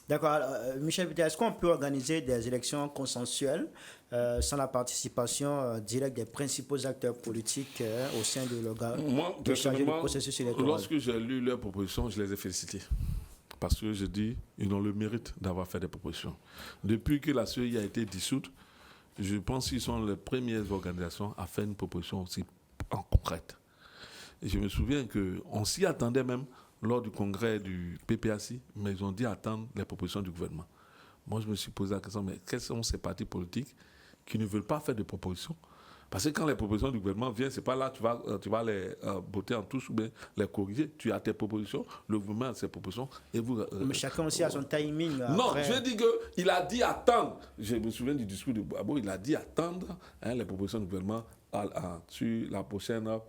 D'accord. Michel Bittet, est-ce qu'on peut organiser des élections consensuelles sans la participation directe des principaux acteurs politiques au sein de l'organe qui est chargé du processus électoral? Lorsque j'ai lu leurs propositions, je les ai félicités. Parce que je dis, ils ont le mérite d'avoir fait des propositions. Depuis que la CEI a été dissoute, je pense qu'ils sont les premières organisations à faire une proposition aussi en concrète. Et je me souviens qu'on s'y attendait même lors du congrès du PPACI, mais ils ont dit attendre les propositions du gouvernement. Moi, je me suis posé la question, mais quels sont ces partis politiques qui ne veulent pas faire de propositions? Parce que quand les propositions du gouvernement viennent, c'est pas là que tu vas les botter en touche ou bien les corriger. Tu as tes propositions, le gouvernement a ses propositions et vous... mais chacun aussi a son timing. Non, je dis qu'il a dit attendre. Je me souviens du discours de Boabo, il a dit attendre les propositions du gouvernement sur la prochaine...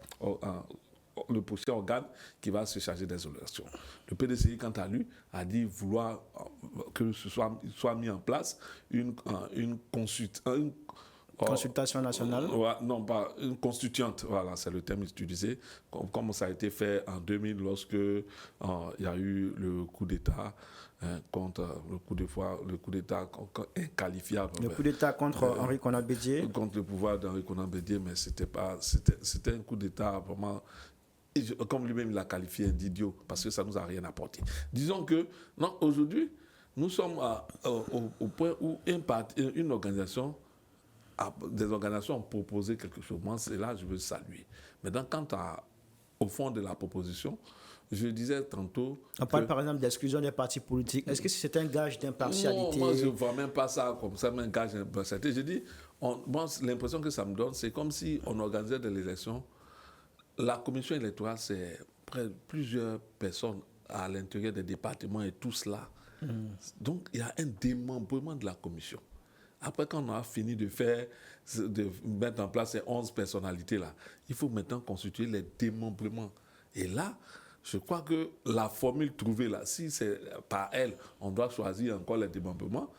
le prochain organe qui va se charger des élections. Le PDCI, quant à lui, a dit vouloir que ce soit mis en place une consultation nationale. Non, pas une constituante, voilà, c'est le terme utilisé, comme ça a été fait en 2000 lorsque il y a eu le coup d'État contre le coup d'État inqualifiable. Le coup d'État contre Henri Konan Bédié. Contre le pouvoir d'Henri Konan Bédié, mais c'était un coup d'État vraiment... Comme lui-même l'a qualifié d'idiot, parce que ça ne nous a rien apporté. Disons que, non, aujourd'hui, nous sommes au point où une organisation, des organisations ont proposé quelque chose. Moi, c'est là que je veux saluer. Maintenant, quant au fond de la proposition, je disais tantôt... On parle par exemple d'exclusion des partis politiques. Est-ce que c'est un gage d'impartialité? Non, moi, je ne vois même pas ça comme ça, mais un gage d'impartialité. Je dis, moi, l'impression que ça me donne, c'est comme si on organisait des élections. La commission électorale, c'est plusieurs personnes à l'intérieur des départements et tout cela. Donc, il y a un démembrement de la commission. Après, quand on a fini de mettre en place ces 11 personnalités-là, il faut maintenant constituer les démembrements. Et là, je crois que la formule trouvée là, si c'est par elle, on doit choisir encore les démembrements,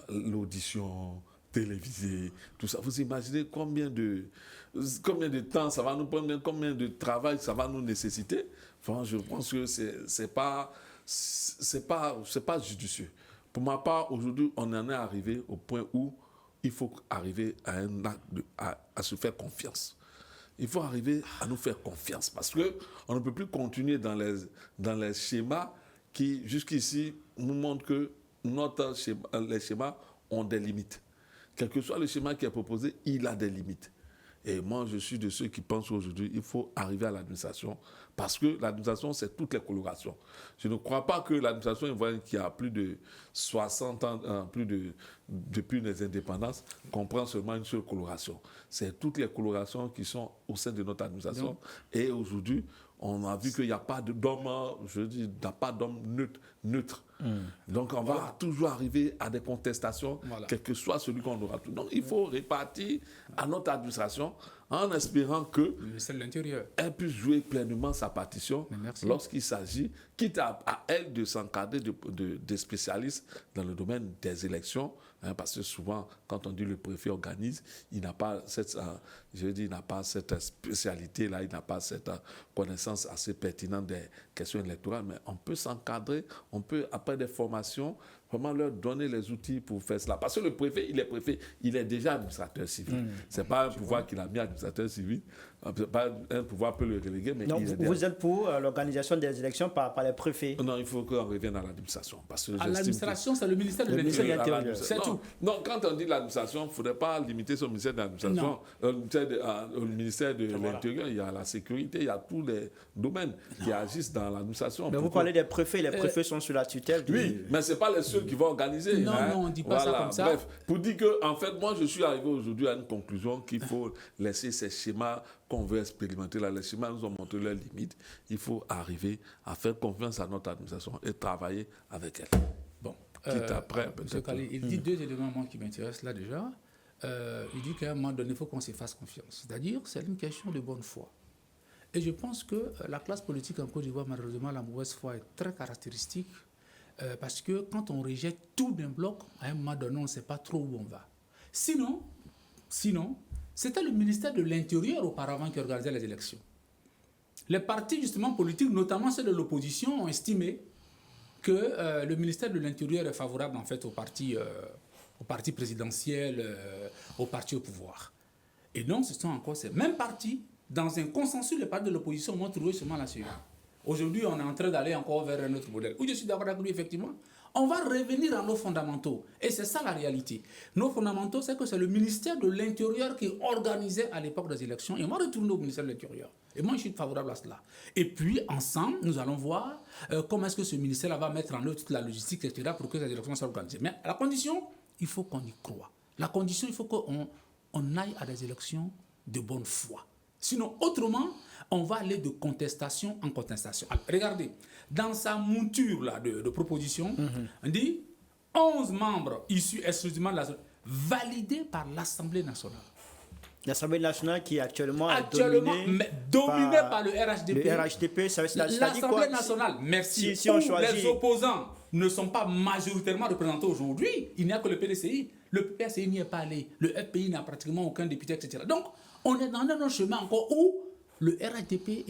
l'audition télévisée, tout ça. Vous imaginez combien de temps ça va nous prendre, combien de travail ça va nous nécessiter? Enfin, je pense que c'est pas judicieux. Pour ma part, aujourd'hui, on en est arrivé au point où il faut arriver à un acte à se faire confiance. il faut arriver à nous faire confiance parce qu'on ne peut plus continuer dans les schémas qui, jusqu'ici, nous montrent que les schémas ont des limites. Quel que soit le schéma qui est proposé, il a des limites. Et moi, je suis de ceux qui pensent aujourd'hui qu'il faut arriver à l'administration parce que l'administration, c'est toutes les colorations. Je ne crois pas que l'administration ivoirienne, qui a plus de 60 ans, depuis les indépendances, comprend seulement une seule coloration. C'est toutes les colorations qui sont au sein de notre administration. Et aujourd'hui, on a vu qu'il n'y a pas d'homme, neutre. Donc, on va toujours arriver à des contestations, quel que soit celui qu'on aura. Donc, il faut répartir à notre administration en espérant que le ministère de l'Intérieur puisse jouer pleinement sa partition lorsqu'il s'agit, quitte à elle de s'encadrer des spécialistes dans le domaine des élections, parce que souvent, quand on dit le préfet organise, il n'a pas cette spécialité-là, il n'a pas cette connaissance assez pertinente des questions électorales, mais on peut s'encadrer, on peut, après des formations, vraiment leur donner les outils pour faire cela. Parce que le préfet, il est déjà administrateur civil. Ce n'est pas un pouvoir qu'il a mis administrateur civil, pas un pouvoir peut le reléguer, mais donc vous êtes pour l'organisation des élections par les préfets? Non, il faut qu'on revienne à l'administration. Parce que à l'administration, c'est le ministère de l'Intérieur. C'est tout. Non, quand on dit l'administration, il ne faudrait pas limiter son ministère de l'administration. Au ministère de l'Intérieur, il y a la sécurité, il y a tous les domaines qui agissent dans l'administration. Mais vous parlez des préfets, les préfets sont sous la tutelle. Oui, mais ce n'est pas les seuls qui vont organiser. Non, on ne dit pas ça comme ça. Bref, pour dire que, en fait, moi, je suis arrivé aujourd'hui à une conclusion qu'il faut laisser ces schémas qu'on veut expérimenter là. Les schémas nous ont montré leurs limites. Il faut arriver à faire confiance à notre administration et travailler avec elle. Bon. Après, il dit deux éléments qui m'intéressent là déjà. Il dit qu'à un moment donné, il faut qu'on se fasse confiance. C'est-à-dire, c'est une question de bonne foi. Et je pense que la classe politique en Côte d'Ivoire, malheureusement, la mauvaise foi est très caractéristique. Parce que quand on rejette tout d'un bloc, à un moment donné, on ne sait pas trop où on va. Sinon, c'était le ministère de l'Intérieur auparavant qui organisait les élections. Les partis justement politiques, notamment ceux de l'opposition, ont estimé que le ministère de l'Intérieur est favorable en fait au parti présidentiel, au parti au pouvoir. Et donc, ce sont encore ces mêmes partis, dans un consensus, les partis de l'opposition vont trouver seulement la CEI. Aujourd'hui, on est en train d'aller encore vers un autre modèle. Où je suis d'accord avec lui, effectivement. On va revenir à nos fondamentaux. Et c'est ça la réalité. Nos fondamentaux, c'est que c'est le ministère de l'Intérieur qui organisait à l'époque des élections. Et on va retourner au ministère de l'Intérieur. Et moi, je suis favorable à cela. Et puis, ensemble, nous allons voir comment est-ce que ce ministère va mettre en œuvre toute la logistique, etc., pour que ces élections soient organisées. Mais à la condition, il faut qu'on y croie. La condition, il faut qu'on aille à des élections de bonne foi. Sinon, autrement, on va aller de contestation en contestation. Alors, regardez, dans sa mouture là, de proposition, on dit 11 membres issus exclusivement de l'Assemblée, validés par l'Assemblée nationale. L'Assemblée nationale qui est actuellement dominée par le RHDP. Le RHDP, ça dit quoi? L'Assemblée nationale, merci. Si on choisit... Les opposants ne sont pas majoritairement représentés aujourd'hui. Il n'y a que le PDCI. Le PDCI n'y est pas allé. Le FPI n'a pratiquement aucun député, etc. Donc, on est dans un chemin encore où le RHDP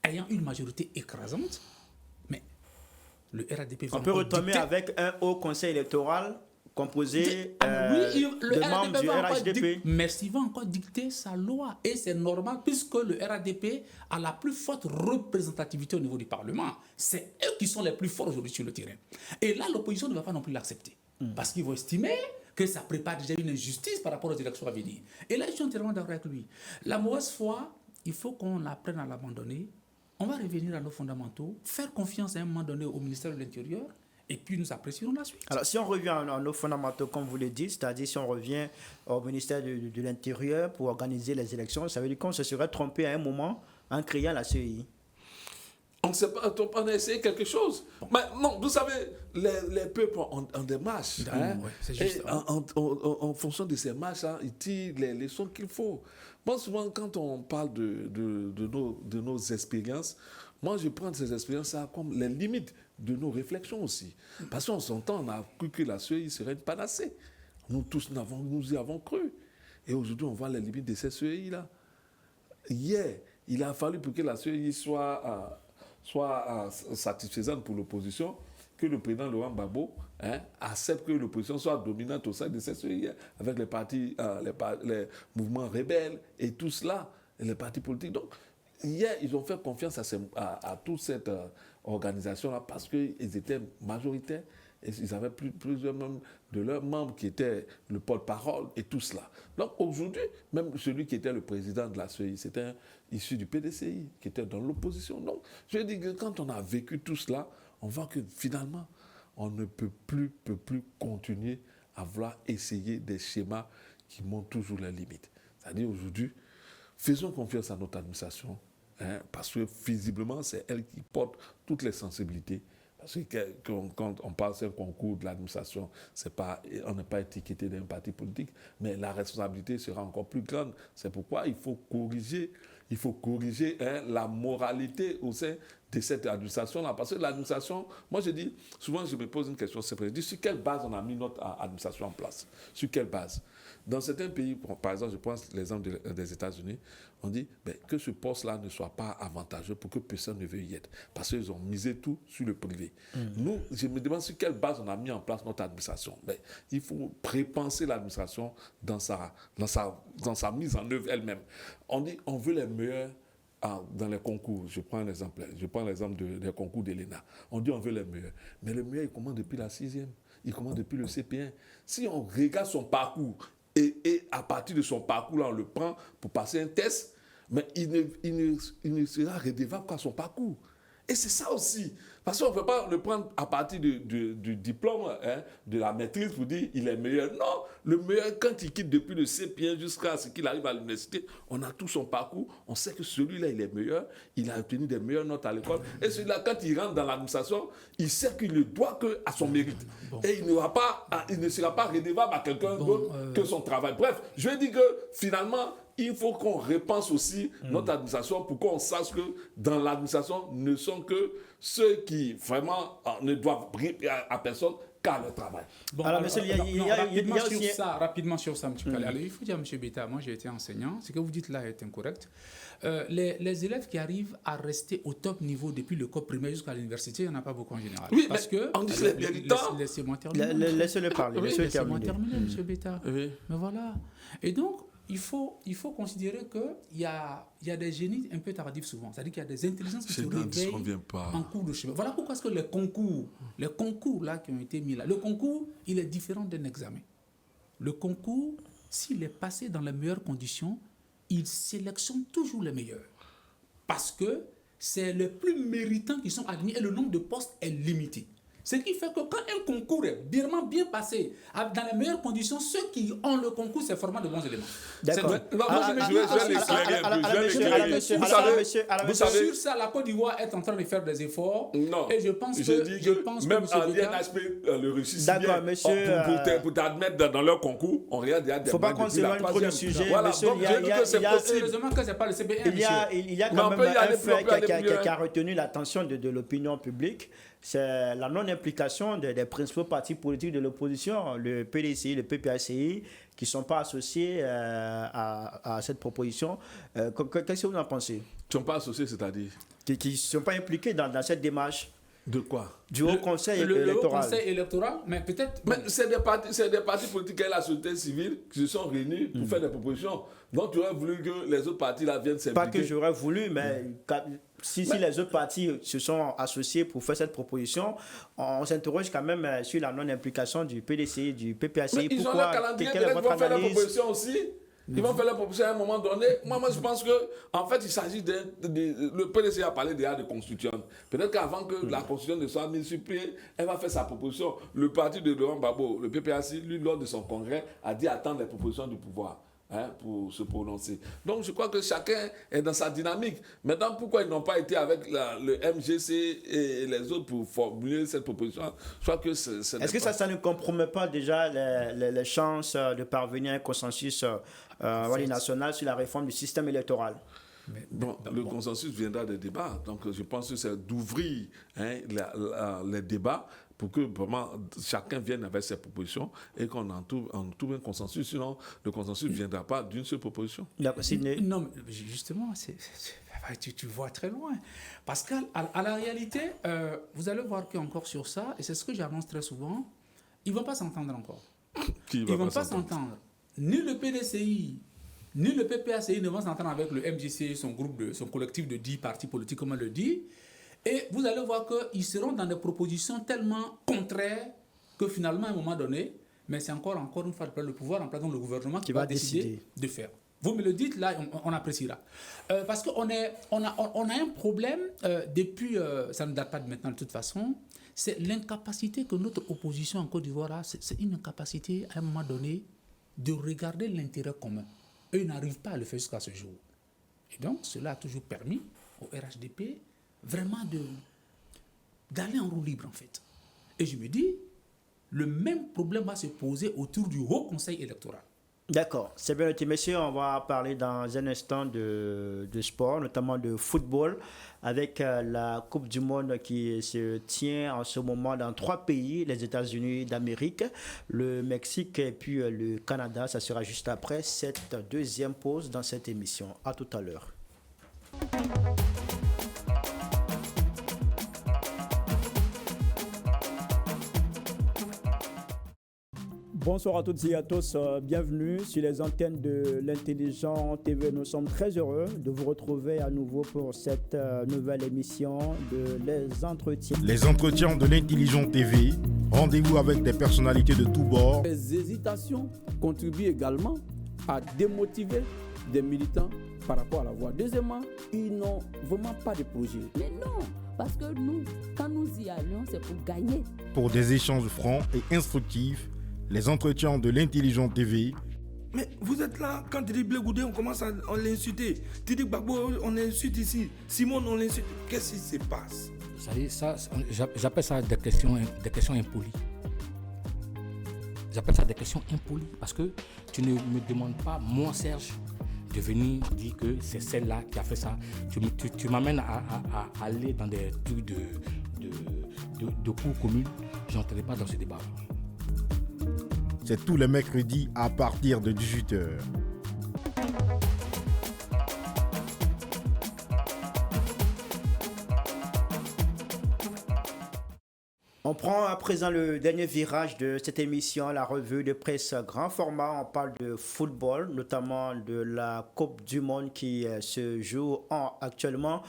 ayant une majorité écrasante, mais le RHDP... On peut retomber avec un haut conseil électoral composé de membres du RHDP. Mais il va encore dicter sa loi. Et c'est normal puisque le RHDP a la plus forte représentativité au niveau du Parlement. C'est eux qui sont les plus forts aujourd'hui sur le terrain. Et là, l'opposition ne va pas non plus l'accepter. Parce qu'ils vont estimer que ça prépare déjà une injustice par rapport aux élections à venir. Et là, je suis entièrement d'accord avec lui. La mauvaise foi, il faut qu'on apprenne à l'abandonner. On va revenir à nos fondamentaux, faire confiance à un moment donné au ministère de l'Intérieur, et puis nous apprécierons la suite. Alors, si on revient à nos fondamentaux, comme vous le dites, c'est-à-dire si on revient au ministère de l'Intérieur pour organiser les élections, ça veut dire qu'on se serait trompé à un moment en créant la CEI. On ne sait pas, on a essayé quelque chose. Mais non, vous savez, les peuples ont des marches. Ouais, c'est juste, et en fonction de ces marches, ils tirent les leçons qu'il faut. Moi, souvent, quand on parle de nos expériences, moi, je prends ces expériences-là comme les limites de nos réflexions aussi. Parce qu'en son temps, on a cru que la CEI serait une panacée. Nous tous, nous y avons cru. Et aujourd'hui, on voit les limites de ces CEI-là. Hier, il a fallu pour que la CEI soit satisfaisante pour l'opposition, que le président Laurent Gbagbo accepte que l'opposition soit dominante au sein de cette CEI, avec les partis, les mouvements rebelles et tout cela. les partis politiques. Donc, hier, ils ont fait confiance à toute cette organisation-là parce qu'ils étaient majoritaires et ils avaient plusieurs membres de leurs membres qui étaient le porte-parole et tout cela. Donc aujourd'hui, même celui qui était le président de la CEI, c'était issu du PDCI, qui était dans l'opposition. Donc je dis que quand on a vécu tout cela, on voit que finalement, on ne peut plus continuer à vouloir essayer des schémas qui montrent toujours les limites. C'est-à-dire aujourd'hui, faisons confiance à notre administration, parce que visiblement, c'est elle qui porte toutes les sensibilités. Parce que quand on parle d'un concours de l'administration, on n'est pas étiqueté d'un parti politique, mais la responsabilité sera encore plus grande. C'est pourquoi il faut corriger la moralité au sein de cette administration-là. Parce que l'administration, moi je dis, souvent je me pose une question, c'est vrai, je dis sur quelle base on a mis notre administration en place? Sur quelle base? Dans certains pays, par exemple, je prends l'exemple des États-Unis, on dit que ce poste-là ne soit pas avantageux pour que personne ne veuille y être. Parce qu'ils ont misé tout sur le privé. Nous, je me demande sur quelle base on a mis en place notre administration. Il faut prépenser l'administration dans sa mise en œuvre elle-même. On dit on veut les meilleurs dans les concours. Je prends l'exemple des concours d'ELENA. On dit on veut les meilleurs. Mais le meilleur, il commence depuis la 6e. Il commence depuis le CP1. Si on regarde son parcours, et à partir de son parcours-là, on le prend pour passer un test, mais il ne sera redevable qu'à son parcours. Et c'est ça aussi. Parce qu'on ne peut pas le prendre à partir du diplôme, de la maîtrise pour dire qu'il est meilleur. Non, le meilleur, quand il quitte depuis le CP1 jusqu'à ce qu'il arrive à l'université, on a tout son parcours, on sait que celui-là, il est meilleur, il a obtenu des meilleures notes à l'école. Et celui-là, quand il rentre dans l'administration, il sait qu'il ne doit qu'à son mérite. Et il ne sera pas redevable à quelqu'un d'autre que son travail. Bref, je vais dire que finalement, il faut qu'on repense aussi notre administration pour qu'on sache que dans l'administration ne sont que ceux qui vraiment ne doivent rien à personne qu'à leur travail. Bon, alors, monsieur, rapidement sur ça, M. Kalé. Alors, il faut dire, M. Beta, moi j'ai été enseignant, ce que vous dites là est incorrect. Les élèves qui arrivent à rester au top niveau depuis le corps primaire jusqu'à l'université, il n'y en a pas beaucoup en général. Oui, parce que on dit laissez-moi terminer. Laissez-le parler. Laissez-moi terminer, M. Beta. Oui. Mais voilà. Et donc, il faut considérer qu'il y a des génies un peu tardifs souvent. C'est-à-dire qu'il y a des intelligences qui se réveillent en cours de chemin. Voilà pourquoi est-ce que les concours là, qui ont été mis là, le concours, il est différent d'un examen. Le concours, s'il est passé dans les meilleures conditions, il sélectionne toujours les meilleurs. Parce que c'est les plus méritants qui sont admis et le nombre de postes est limité. Ce qui fait que quand un concours est vraiment bien passé, dans les meilleures conditions, ceux qui ont le concours, c'est vraiment de bons éléments. D'accord. Vous savez, sur ça, la Côte d'Ivoire est en train de faire des efforts. Non. Et je pense que même en INHP, le Russie, pour t'admettre dans leur concours, on regarde, il y a des. Il ne faut pas qu'on s'éloigne trop du sujet. Monsieur, heureusement que ce n'est pas le CPN. Il y a quand même un fait qui a retenu l'attention de l'opinion publique. C'est la non-implication des principaux partis politiques de l'opposition, le PDCI, le PPACI, qui ne sont pas associés à cette proposition. Qu'est-ce que vous en pensez? Qui ne sont pas associés, c'est-à-dire? Qui ne sont pas impliqués dans cette démarche. De quoi? Du Haut Conseil électoral. Le Haut Conseil électoral, mais peut-être... Mais c'est des partis politiques et la société civile qui se sont réunis pour faire des propositions. Donc tu aurais voulu que les autres partis là viennent s'impliquer? Pas que j'aurais voulu, mais si les autres partis se sont associés pour faire cette proposition, on s'interroge quand même sur la non-implication du PDCI, du PPACI. Mais ils ont le calendrier, peut-être qu'ils vont faire la proposition aussi. Ils vont faire la proposition à un moment donné. Moi, je pense qu'en fait, il s'agit le PDC a parlé déjà de constituante. Peut-être qu'avant que la constituante ne soit mise sur pied, elle va faire sa proposition. Le parti de Laurent Gbagbo, le PPAC, lui, lors de son congrès, a dit attendre les propositions du pouvoir. Pour se prononcer. Donc je crois que chacun est dans sa dynamique. Maintenant, pourquoi ils n'ont pas été avec le MGC et les autres pour formuler cette proposition? Je crois que est-ce que ça ne compromet pas déjà les chances de parvenir à un consensus national sur la réforme du système électoral? Le consensus viendra des débats. Donc je pense que c'est d'ouvrir les débats pour que vraiment chacun vienne avec ses propositions et qu'on trouve un consensus. Sinon, le consensus ne viendra pas d'une seule proposition. Non, justement, tu vois très loin. Parce qu'à la réalité, vous allez voir qu'encore sur ça, et c'est ce que j'annonce très souvent, ils ne vont pas s'entendre encore. Ils ne vont pas s'entendre. Ni le PDCI, ni le PPACI ne vont s'entendre avec le MJC, son collectif de 10 partis politiques, comme on le dit. Et vous allez voir qu'ils seront dans des propositions tellement contraires que finalement, à un moment donné, mais c'est encore une fois le pouvoir en place, le gouvernement qui va décider de faire. Vous me le dites, là, on appréciera. Parce qu'on a un problème, depuis, ça ne date pas de maintenant de toute façon, c'est l'incapacité que notre opposition en Côte d'Ivoire a, c'est une incapacité à un moment donné de regarder l'intérêt commun. Eux, ils n'arrivent pas à le faire jusqu'à ce jour. Et donc, cela a toujours permis au RHDP vraiment d'aller en roue libre, en fait. Et je me dis, le même problème va se poser autour du Haut Conseil électoral. D'accord, c'est bien noté, messieurs. On va parler dans un instant de sport, notamment de football, avec la Coupe du Monde qui se tient en ce moment dans 3 pays, les États-Unis d'Amérique, le Mexique et puis le Canada. Ça sera juste après cette deuxième pause dans cette émission. À tout à l'heure. Bonsoir à toutes et à tous, bienvenue sur les antennes de l'Intelligent TV. Nous sommes très heureux de vous retrouver à nouveau pour cette nouvelle émission de Les Entretiens. Les Entretiens de l'Intelligent TV, rendez-vous avec des personnalités de tous bords. Les hésitations contribuent également à démotiver des militants par rapport à la voie. Deuxièmement, ils n'ont vraiment pas de projet. Mais non, parce que nous, quand nous y allons, c'est pour gagner. Pour des échanges francs et instructifs, les Entretiens de l'Intelligent TV. Mais vous êtes là, quand tu dis Blé Goudé, on commence à l'insulter. Tu dis Gbagbo, on l'insulte ici. Simone, on l'insulte. Qu'est-ce qui se passe? J'appelle ça des questions impolies. J'appelle ça des questions impolies parce que tu ne me demandes pas, moi Serge, de venir dire que c'est celle-là qui a fait ça. Tu m'amènes à aller dans des trucs de cours communs. Je n'entrerai pas dans ce débat. C'est tous les mercredis à partir de 18h. On prend à présent le dernier virage de cette émission, la revue de presse grand format. On parle de football, notamment de la Coupe du Monde qui se joue actuellement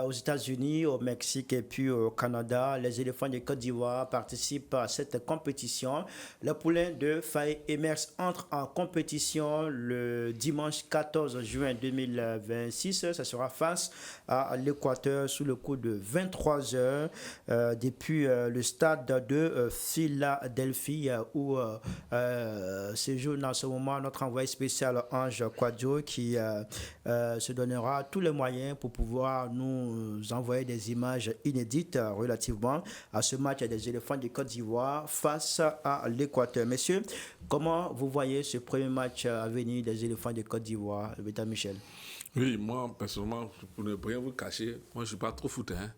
aux États-Unis, au Mexique et puis au Canada. Les éléphants de Côte d'Ivoire participent à cette compétition. Le poulain de Faye Emers entre en compétition le dimanche 14 juin 2026. Ça sera face à l'Équateur sous le coup de 23h depuis le stade de Philadelphie où séjourne en ce moment notre envoyé spécial Ange Kwadjo qui se donnera tous les moyens pour pouvoir nous envoyer des images inédites relativement à ce match des éléphants de Côte d'Ivoire face à l'Équateur. Messieurs, comment vous voyez ce premier match à venir des éléphants de Côte d'Ivoire, Béta Michel? Oui, moi, personnellement, pour ne rien vous cacher, moi, je ne suis pas trop foot. Je ne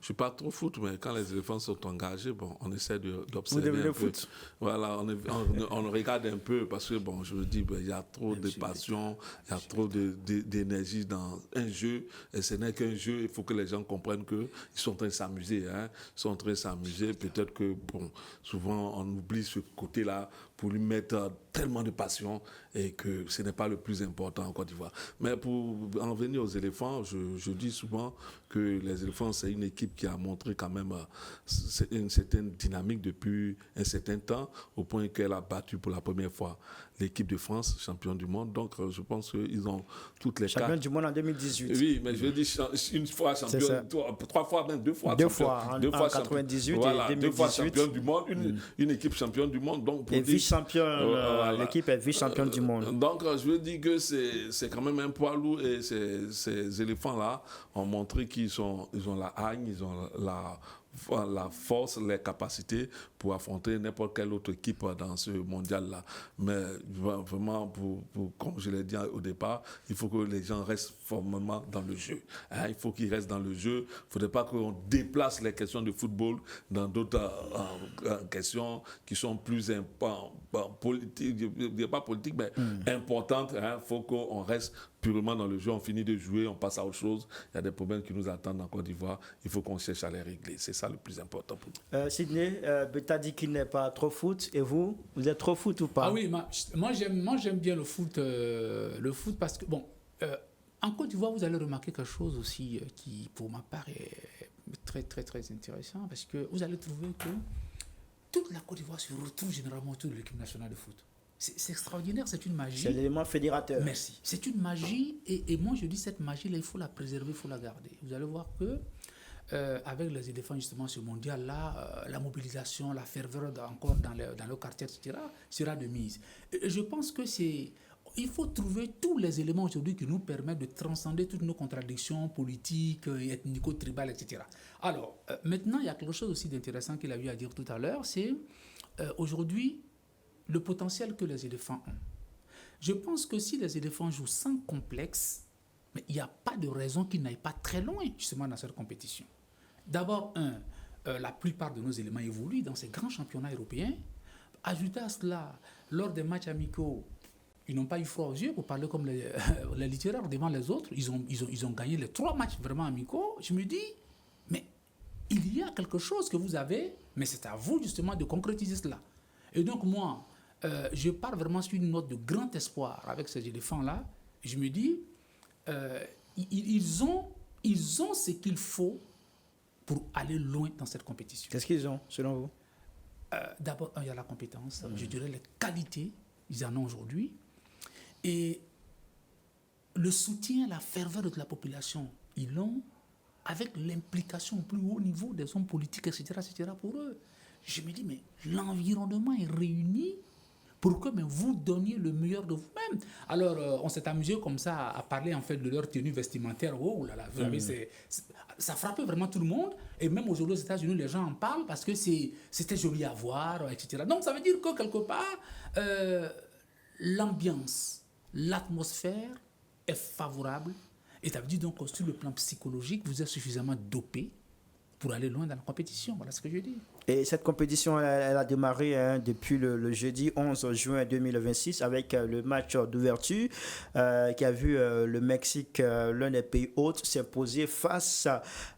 suis pas trop foot, mais quand les éléphants sont engagés, bon, on essaie d'observer un peu. Foot. Voilà, on regarde un peu parce que, bon, je me dis, il y a trop de passion, il y a trop d'énergie dans un jeu. Et ce n'est qu'un jeu, il faut que les gens comprennent qu'ils sont en train de s'amuser. Ils sont en train de s'amuser. Peut-être que, bon, souvent, on oublie ce côté-là pour lui mettre tellement de passion et que ce n'est pas le plus important en Côte d'Ivoire. Mais pour en venir aux éléphants, je dis souvent que les éléphants, c'est une équipe qui a montré quand même une certaine dynamique depuis un certain temps, au point qu'elle a battu pour la première fois l'équipe de France, champion du monde. Donc, je pense qu'ils ont toutes les champion du monde en 2018. Oui, mais je veux dire une fois champion, 3 fois, même 2 fois. 2 fois, en 98 voilà, et 2018. 2 fois champion du monde, une équipe championne du monde. Donc, et vice-championne, l'équipe est vice-championne du monde. Donc, je veux dire que c'est quand même un poids lourd et ces éléphants-là ont montré qu'ils ont la haine, ils ont la force, les capacités pour affronter n'importe quelle autre équipe dans ce mondial-là. Mais vraiment, comme je l'ai dit au départ, il faut que les gens restent formellement dans le jeu. Il faut qu'ils restent dans le jeu. Il ne faudrait pas qu'on déplace les questions de football dans d'autres questions qui sont plus politiques, pas politiques, mais importantes. Il faut qu'on reste purement dans le jeu, on finit de jouer, on passe à autre chose. Il y a des problèmes qui nous attendent en Côte d'Ivoire. Il faut qu'on cherche à les régler. C'est ça le plus important pour nous. Sidney, Beta dit qu'il n'est pas trop foot. Et vous êtes trop foot ou pas? Ah oui, moi j'aime bien le foot parce que, bon, en Côte d'Ivoire, vous allez remarquer quelque chose aussi qui, pour ma part, est très, très, très intéressant, parce que vous allez trouver que toute la Côte d'Ivoire se retrouve généralement autour de l'équipe nationale de foot. C'est extraordinaire, c'est une magie. C'est l'élément fédérateur. Merci. C'est une magie, et moi je dis cette magie-là, il faut la préserver, il faut la garder. Vous allez voir que avec les éléphants, justement, ce mondial-là, la mobilisation, la ferveur encore dans le quartier, etc., sera de mise. Et je pense que il faut trouver tous les éléments aujourd'hui qui nous permettent de transcender toutes nos contradictions politiques, ethnico-tribales, etc. Alors, maintenant, il y a quelque chose aussi d'intéressant qu'il a eu à dire tout à l'heure, c'est aujourd'hui le potentiel que les éléphants ont. Je pense que si les éléphants jouent sans complexe, mais il n'y a pas de raison qu'ils n'aillent pas très loin, justement, dans cette compétition. D'abord, la plupart de nos éléments évoluent dans ces grands championnats européens. Ajouter à cela, lors des matchs amicaux, ils n'ont pas eu froid aux yeux, pour parler comme les littéraires devant les autres. Ils ont gagné les 3 matchs vraiment amicaux. Je me dis, mais il y a quelque chose que vous avez, mais c'est à vous justement de concrétiser cela. Et donc moi, je pars vraiment sur une note de grand espoir avec ces éléphants-là. Je me dis, ils ont ce qu'il faut pour aller loin dans cette compétition. Qu'est-ce qu'ils ont, selon vous? D'abord, il y a la compétence, je dirais les qualités, ils en ont aujourd'hui. Et le soutien, la ferveur de la population, ils l'ont, avec l'implication au plus haut niveau des hommes politiques, etc., pour eux. Je me dis, mais l'environnement est réuni pour que vous donniez le meilleur de vous-même. Alors, on s'est amusé comme ça à parler en fait de leur tenue vestimentaire. Oh là là, vous savez, ça frappait vraiment tout le monde. Et même aujourd'hui aux États-Unis, les gens en parlent parce que c'était joli à voir, etc. Donc, ça veut dire que quelque part, l'ambiance, l'atmosphère est favorable. Et ça veut dire donc que sur le plan psychologique, vous êtes suffisamment dopé pour aller loin dans la compétition. Voilà ce que je dis. Et cette compétition, elle a démarré depuis le jeudi 11 juin 2026 avec le match d'ouverture qui a vu le Mexique, l'un des pays hôtes, s'imposer face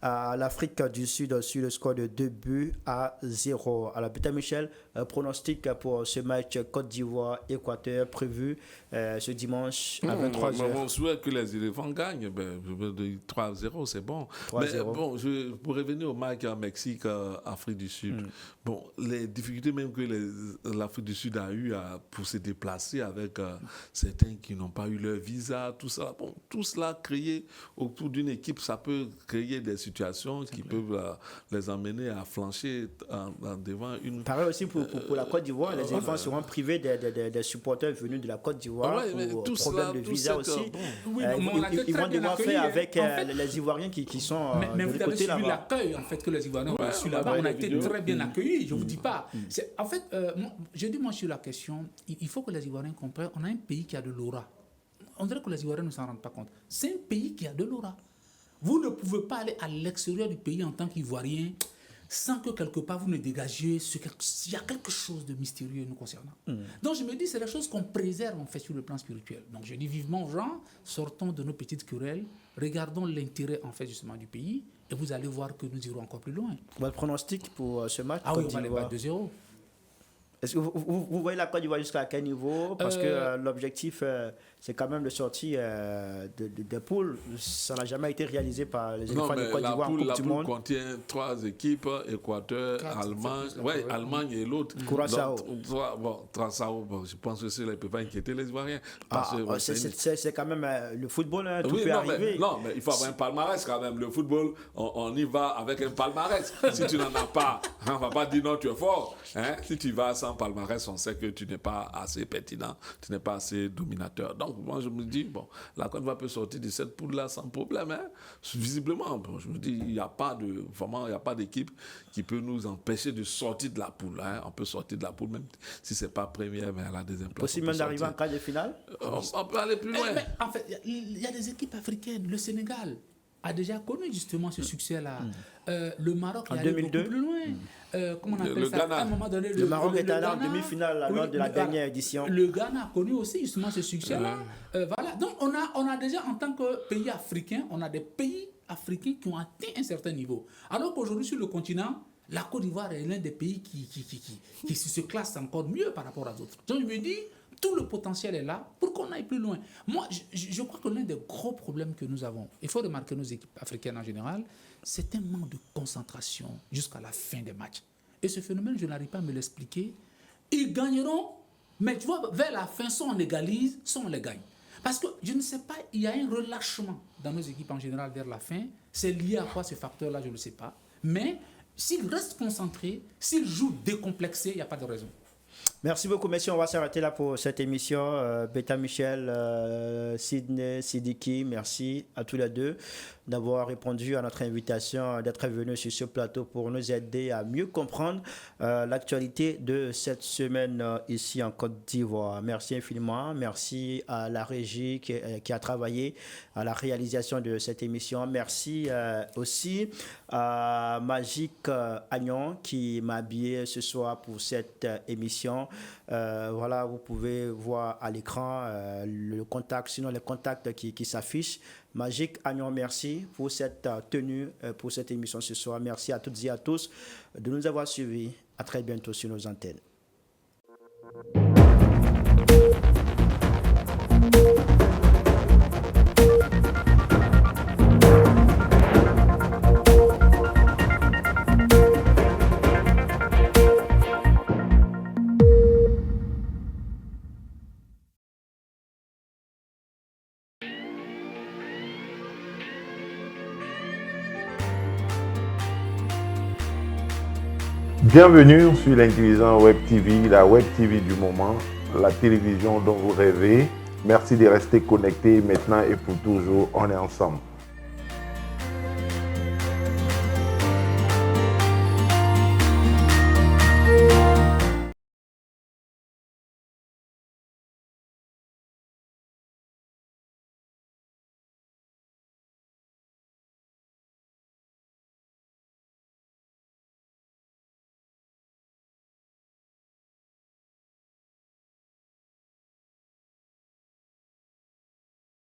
à l'Afrique du Sud sur le score de 2-0. Alors, Peter Michel, pronostic pour ce match Côte d'Ivoire-Équateur prévu ce dimanche à 23h. On souhaite que les éléphants gagnent. 3-0, c'est bon. 3-0. Mais bon, pour revenir au match Mexique-Afrique du Sud, bon, les difficultés même que l'Afrique du Sud a eu pour se déplacer avec certains qui n'ont pas eu leur visa, tout ça. Bon, tout cela créé autour d'une équipe, ça peut créer des situations qui peuvent les emmener à flancher devant une... Pareil aussi pour la Côte d'Ivoire, les éléphants seront privés des supporters venus de la Côte d'Ivoire pour problème de visa aussi. Ils vont devoir faire avec les Ivoiriens qui sont mais de vous l'autre avez côté suivi là-bas. l'accueil en fait que les Ivoiriens ont reçu là-bas. On a été très bien accueillis, je ne vous dis pas. En fait, je dis moi sur la question, il faut que les Ivoiriens comprennent, on a un pays qui a de l'aura. On dirait que les Ivoiriens ne s'en rendent pas compte. C'est un pays qui a de l'aura. Vous ne pouvez pas aller à l'extérieur du pays en tant qu'Ivoirien sans que quelque part vous ne dégagiez il y a quelque chose de mystérieux nous concernant. Donc je me dis, c'est la chose qu'on préserve en fait sur le plan spirituel. Donc je dis vivement aux gens, sortons de nos petites querelles, regardons l'intérêt en fait justement du pays et vous allez voir que nous irons encore plus loin. Votre pronostic pour ce match? Ah oui, on va aller battre 2-0. Est-ce que vous voyez la Côte d'Ivoire jusqu'à quel niveau? Parce que l'objectif, c'est quand même de sortir des poules. Ça n'a jamais été réalisé par les éléphants de Côte d'Ivoire en Coupe du Monde. La poule contient 3 équipes, Équateur, Allemagne et l'autre. Curaçao. Je pense que cela ne peut pas inquiéter les Ivoiriens. C'est quand même le football, hein, tout peut arriver. Mais il faut avoir un palmarès quand même. Le football, on y va avec un palmarès. Si tu n'en as pas, on ne va pas dire non, tu es fort. Hein? Si tu vas sans palmarès, on sait que tu n'es pas assez pertinent, tu n'es pas assez dominateur. Donc, moi, je me dis, bon, la Côte d'Ivoire peut sortir de cette poule-là sans problème. Hein? Visiblement, bon, je me dis, il n'y a pas d'équipe qui peut nous empêcher de sortir de la poule. Hein? On peut sortir de la poule, même si ce n'est pas première, mais à la deuxième place. Possible même d'arriver en quart de finale? On peut aller plus loin. Mais, en fait, il y a des équipes africaines. Le Sénégal a déjà connu justement ce succès-là. Le Maroc en est allé 2002. beaucoup plus loin. Comment on appelle ça? Ghana. À un moment donné, le Maroc est allé en demi-finale lors de la dernière édition. Le Ghana a connu aussi justement ce succès-là. Voilà. Donc on a déjà, en tant que pays africain, on a des pays africains qui ont atteint un certain niveau. Alors qu'aujourd'hui sur le continent, la Côte d'Ivoire est l'un des pays qui se classe encore mieux par rapport aux autres. Donc je me dis, tout le potentiel est là pour qu'on aille plus loin. Moi, je crois que l'un des gros problèmes que nous avons, il faut remarquer nos équipes africaines en général, c'est un manque de concentration jusqu'à la fin des matchs. Et ce phénomène, je n'arrive pas à me l'expliquer. Ils gagneront, mais tu vois, vers la fin, soit on égalise, soit on les gagne. Parce que, je ne sais pas, il y a un relâchement dans nos équipes en général vers la fin. C'est lié à quoi ce facteur-là, je ne sais pas. Mais s'ils restent concentrés, s'ils jouent décomplexés, il n'y a pas de raison. Merci beaucoup, messieurs. On va s'arrêter là pour cette émission. Beta Michel, Sidney, Sidiki, merci à tous les deux d'avoir répondu à notre invitation, d'être venus sur ce plateau pour nous aider à mieux comprendre l'actualité de cette semaine ici en Côte d'Ivoire. Merci infiniment. Merci à la régie qui a travaillé à la réalisation de cette émission. Merci aussi à Magique Agnon qui m'a habillé ce soir pour cette émission. Voilà, vous pouvez voir à l'écran le contact, sinon les contacts qui s'affichent. Magique Agnon, merci pour cette tenue, pour cette émission ce soir. Merci à toutes et à tous de nous avoir suivis. À très bientôt sur nos antennes. Bienvenue sur l'Intelligent Web TV, la Web TV du moment, la télévision dont vous rêvez. Merci de rester connectés maintenant et pour toujours. On est ensemble.